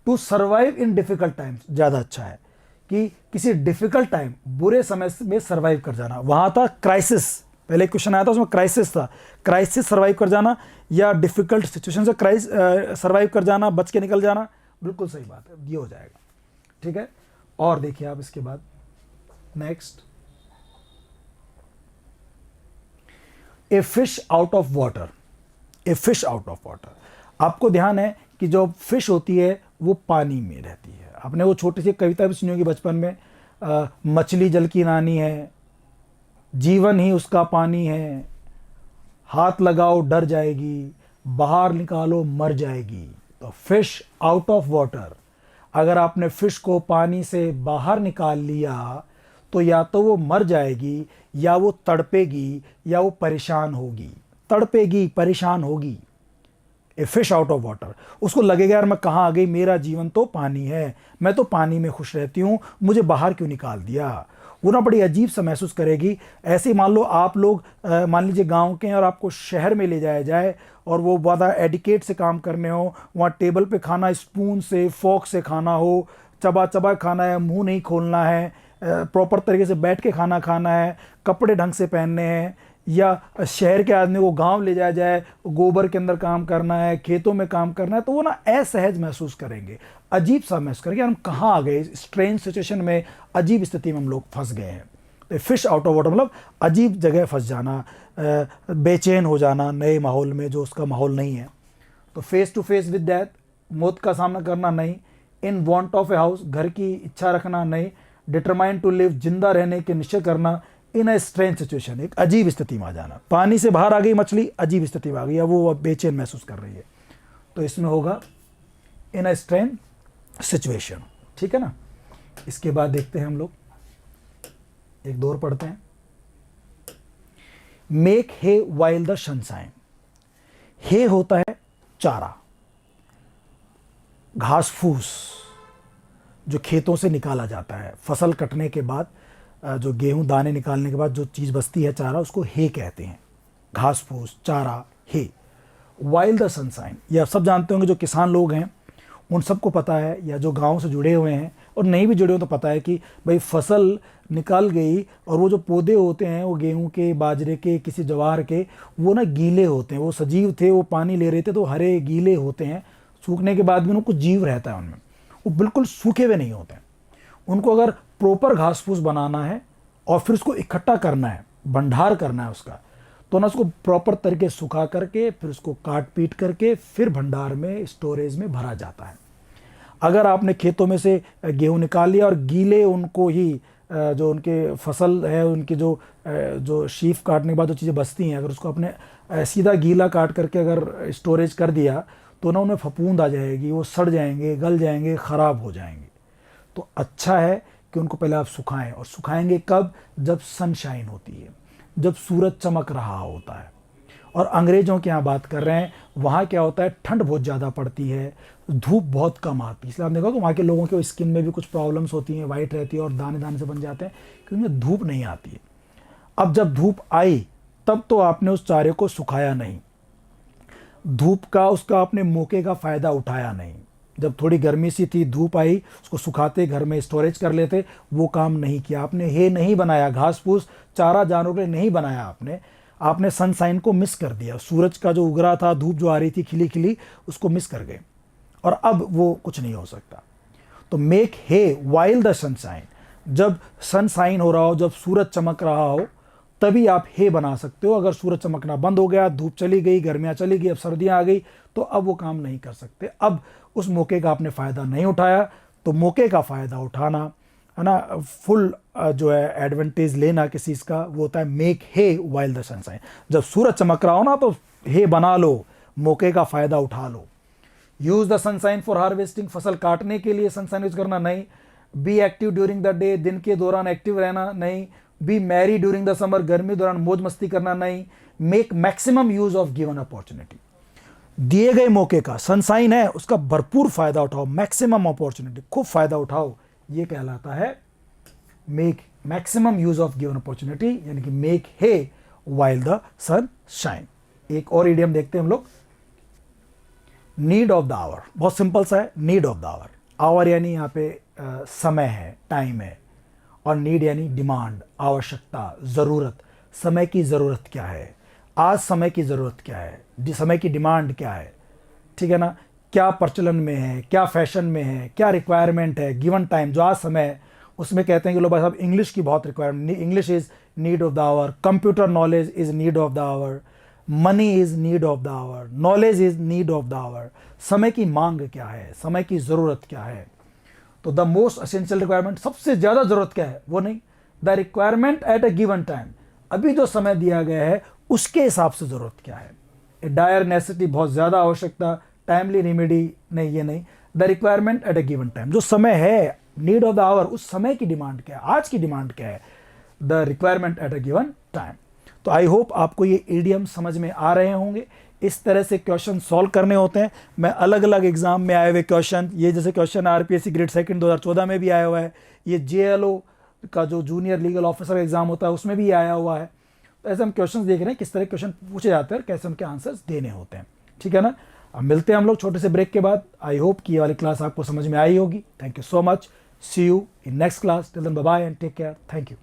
To survive in difficult times, ज़्यादा अच्छा है कि किसी डिफिकल्ट टाइम, बुरे समय में सर्वाइव कर जाना। वहाँ था क्राइसिस, पहले क्वेश्चन आया था उसमें क्राइसिस था, क्राइसिस सर्वाइव कर जाना या डिफिकल्ट सिचुएशन से सर्वाइव कर जाना, बच के निकल जाना। बिल्कुल सही बात है, ये हो जाएगा, ठीक है। और देखिए आप इसके बाद next, a fish out of water, a fish out of water. आपको ध्यान है कि जो फिश होती है वो पानी में रहती है। आपने वो छोटी सी कविता भी सुनी होगी बचपन में, मछली जल की रानी है, जीवन ही उसका पानी है, हाथ लगाओ डर जाएगी, बाहर निकालो मर जाएगी। तो फिश आउट ऑफ वाटर, अगर आपने फिश को पानी से बाहर निकाल लिया तो या तो वो मर जाएगी, या वो तड़पेगी, या वो परेशान होगी। तड़पेगी, परेशान होगी। A fish out of water, उसको लगेगा यार मैं कहाँ आ गई, मेरा जीवन तो पानी है, मैं तो पानी में खुश रहती हूँ, मुझे बाहर क्यों निकाल दिया। वो ना बड़ी अजीब सा महसूस करेगी। ऐसे ही मान लो आप लोग मान लीजिए गांव के हैं और आपको शहर में ले जाया जाए और वो ज़्यादा एडिकेट से काम करने हो, वहाँ टेबल पे खाना स्पून से, फोक से खाना हो, चबा चबा खाना है, मुंह नहीं खोलना है, प्रॉपर तरीके से बैठ के खाना खाना है, कपड़े ढंग से पहनने हैं। या शहर के आदमी को गांव ले जाया जाए, गोबर के अंदर काम करना है, खेतों में काम करना है, तो वो ना असहज महसूस करेंगे, अजीब सा महसूस करेंगे, हम कहाँ आ गए, स्ट्रेंज सिचुएशन में, अजीब स्थिति में हम लोग फंस गए हैं। तो फिश आउट ऑफ वाटर मतलब अजीब जगह फंस जाना, बेचैन हो जाना नए माहौल में जो उसका माहौल नहीं है। तो face to face with death, मौत का सामना करना नहीं। In want of a house, घर की इच्छा रखना नहीं। डिटरमाइन टू लिव, जिंदा रहने के निश्चय करना। इन अ स्ट्रेंज सिचुएशन, एक अजीब स्थिति में आ जाना। पानी से बाहर आ गई मछली, अजीब स्थिति में आ गई, अब वो बेचैन महसूस कर रही है। तो इसमें होगा इन अ स्ट्रेंज सिचुएशन, ठीक है ना। इसके बाद देखते हैं हम लोग, एक दो और पढ़ते हैं। Make hay while the sunshine, hay होता है चारा, घास फूस जो खेतों से निकाला जाता है, फसल कटने के बाद जो गेहूं दाने निकालने के बाद जो चीज़ बचती है चारा, उसको हे कहते हैं। घास फूस, चारा, हे। वाइल द सनशाइन, ये आप सब जानते होंगे, जो किसान लोग हैं उन सबको पता है, या जो गांव से जुड़े हुए हैं और नहीं भी जुड़े हो तो पता है कि भाई फसल निकल गई और वो जो पौधे होते हैं वो गेहूं के, बाजरे के, किसी ज्वार के, वो ना गीले होते हैं, वो सजीव थे, वो पानी ले रहे थे तो हरे गीले होते हैं, सूखने के बाद भी उनको जीव रहता है उनमें, वो बिल्कुल सूखे हुए नहीं होते हैं। उनको अगर प्रॉपर घास फूस बनाना है और फिर उसको इकट्ठा करना है, भंडार करना है उसका, तो ना उसको प्रॉपर तरीके सुखा करके फिर उसको काट पीट करके फिर भंडार में, स्टोरेज में भरा जाता है। अगर आपने खेतों में से गेहूं निकाल लिया और गीले उनको ही जो उनके फसल है, उनकी जो शीफ काटने के बाद जो चीज़ें बचती हैं, अगर उसको आपने सीधा गीला काट करके अगर स्टोरेज कर दिया तो ना उनमें फफूंद आ जाएगी, वो सड़ जाएंगे, गल जाएंगे, ख़राब हो जाएंगे। तो अच्छा है कि उनको पहले आप सुखाएं, और सुखाएंगे कब? जब सनशाइन होती है, जब सूरज चमक रहा होता है। और अंग्रेज़ों की यहाँ बात कर रहे हैं, वहाँ क्या होता है, ठंड बहुत ज़्यादा पड़ती है, धूप बहुत कम आती है, इसलिए आप देखो कि वहाँ के लोगों के स्किन में भी कुछ प्रॉब्लम्स होती हैं, वाइट रहती है और दाने दाने से बन जाते हैं, क्योंकि उनमें धूप नहीं आती है। अब जब धूप आई तब तो आपने उस चारे को सुखाया नहीं, धूप का उसका आपने मौके का फ़ायदा उठाया नहीं। जब थोड़ी गर्मी सी थी, धूप आई, उसको सुखाते, घर में स्टोरेज कर लेते, वो काम नहीं किया आपने। हे नहीं बनाया, घास फूस चारा जानवरों के लिए नहीं बनाया आपने सनशाइन को मिस कर दिया। सूरज का जो उग रहा था, धूप जो आ रही थी खिली खिली, उसको मिस कर गए, और अब वो कुछ नहीं हो सकता। तो make hay while the sunshine, जब सनशाइन हो रहा हो, जब सूरज चमक रहा हो, तभी आप हे बना सकते हो। अगर सूरज चमकना बंद हो गया, धूप चली गई, गर्मियाँ चली गई, अब सर्दियाँ आ गई, तो अब वो काम नहीं कर सकते। अब उस मौके का आपने फ़ायदा नहीं उठाया, तो मौके का फ़ायदा उठाना है ना, फुल जो है एडवांटेज लेना किसी चीज़ का, वो होता है make hay while the sunshine. जब सूरज चमक रहा हो ना, तो हे बना लो, मौके का फ़ायदा उठा लो। Use the sunshine for harvesting, फसल काटने के लिए सनशाइन यूज करना नहीं। Be active during the day, दिन के दौरान एक्टिव रहना नहीं। Be merry during the summer, गर्मी दौरान मौज मस्ती करना नहीं। Make maximum use of given opportunity, दिए गए मौके का, सनशाइन है उसका भरपूर फायदा उठाओ, मैक्सिमम अपॉर्चुनिटी, खूब फायदा उठाओ, ये कहलाता है make maximum use of given opportunity, यानी कि make hay while the sun shine. एक और इडियम देखते हैं हम लोग, नीड ऑफ द आवर। बहुत सिंपल सा है, need of the hour. Hour यानी यहाँ पे समय है, टाइम है, और नीड यानी डिमांड, आवश्यकता, ज़रूरत। समय की ज़रूरत क्या है, आज समय की ज़रूरत क्या है, समय की डिमांड क्या है, ठीक है ना, क्या प्रचलन में है, क्या फैशन में है, क्या रिक्वायरमेंट है, गिवन टाइम जो आज समय है उसमें कहते हैं कि लो भाई साहब इंग्लिश की बहुत requirement, English is need of the hour, computer knowledge is need of the hour, money is need of the hour, knowledge is need of the hour. समय की मांग क्या है, समय की ज़रूरत क्या है। तो द मोस्ट एसेंशियल रिक्वायरमेंट, सबसे ज़्यादा ज़रूरत क्या है, वो नहीं, the requirement at a given time, अभी जो समय दिया गया है उसके हिसाब से ज़रूरत क्या है। ए डायर नेसेसिटी, बहुत ज़्यादा आवश्यकता, टाइमली रेमेडी नहीं, ये नहीं। The requirement at a given time, जो समय है, नीड ऑफ द आवर, उस समय की डिमांड क्या है, आज की डिमांड क्या है, the requirement at a given time. तो आई होप आपको ये इडियम समझ में आ रहे होंगे। इस तरह से क्वेश्चन सॉल्व करने होते हैं। मैं अलग अलग एग्जाम में आए हुए क्वेश्चन, ये जैसे क्वेश्चन आरपीएससी ग्रेड सेकंड 2014 में भी आया हुआ है, ये जेएलओ का जो जूनियर लीगल ऑफिसर एग्जाम होता है उसमें भी आया हुआ है। तो ऐसे हम क्वेश्चन देख रहे हैं किस तरह क्वेश्चन पूछे जाते हैं और कैसे उनके आंसर्स देने होते हैं, ठीक है ना। अब मिलते हैं हम लोग छोटे से ब्रेक के बाद। आई होप कि ये वाली क्लास आपको समझ में आई होगी। Thank you so much, see you in next class, till then bye bye and take care, thank you.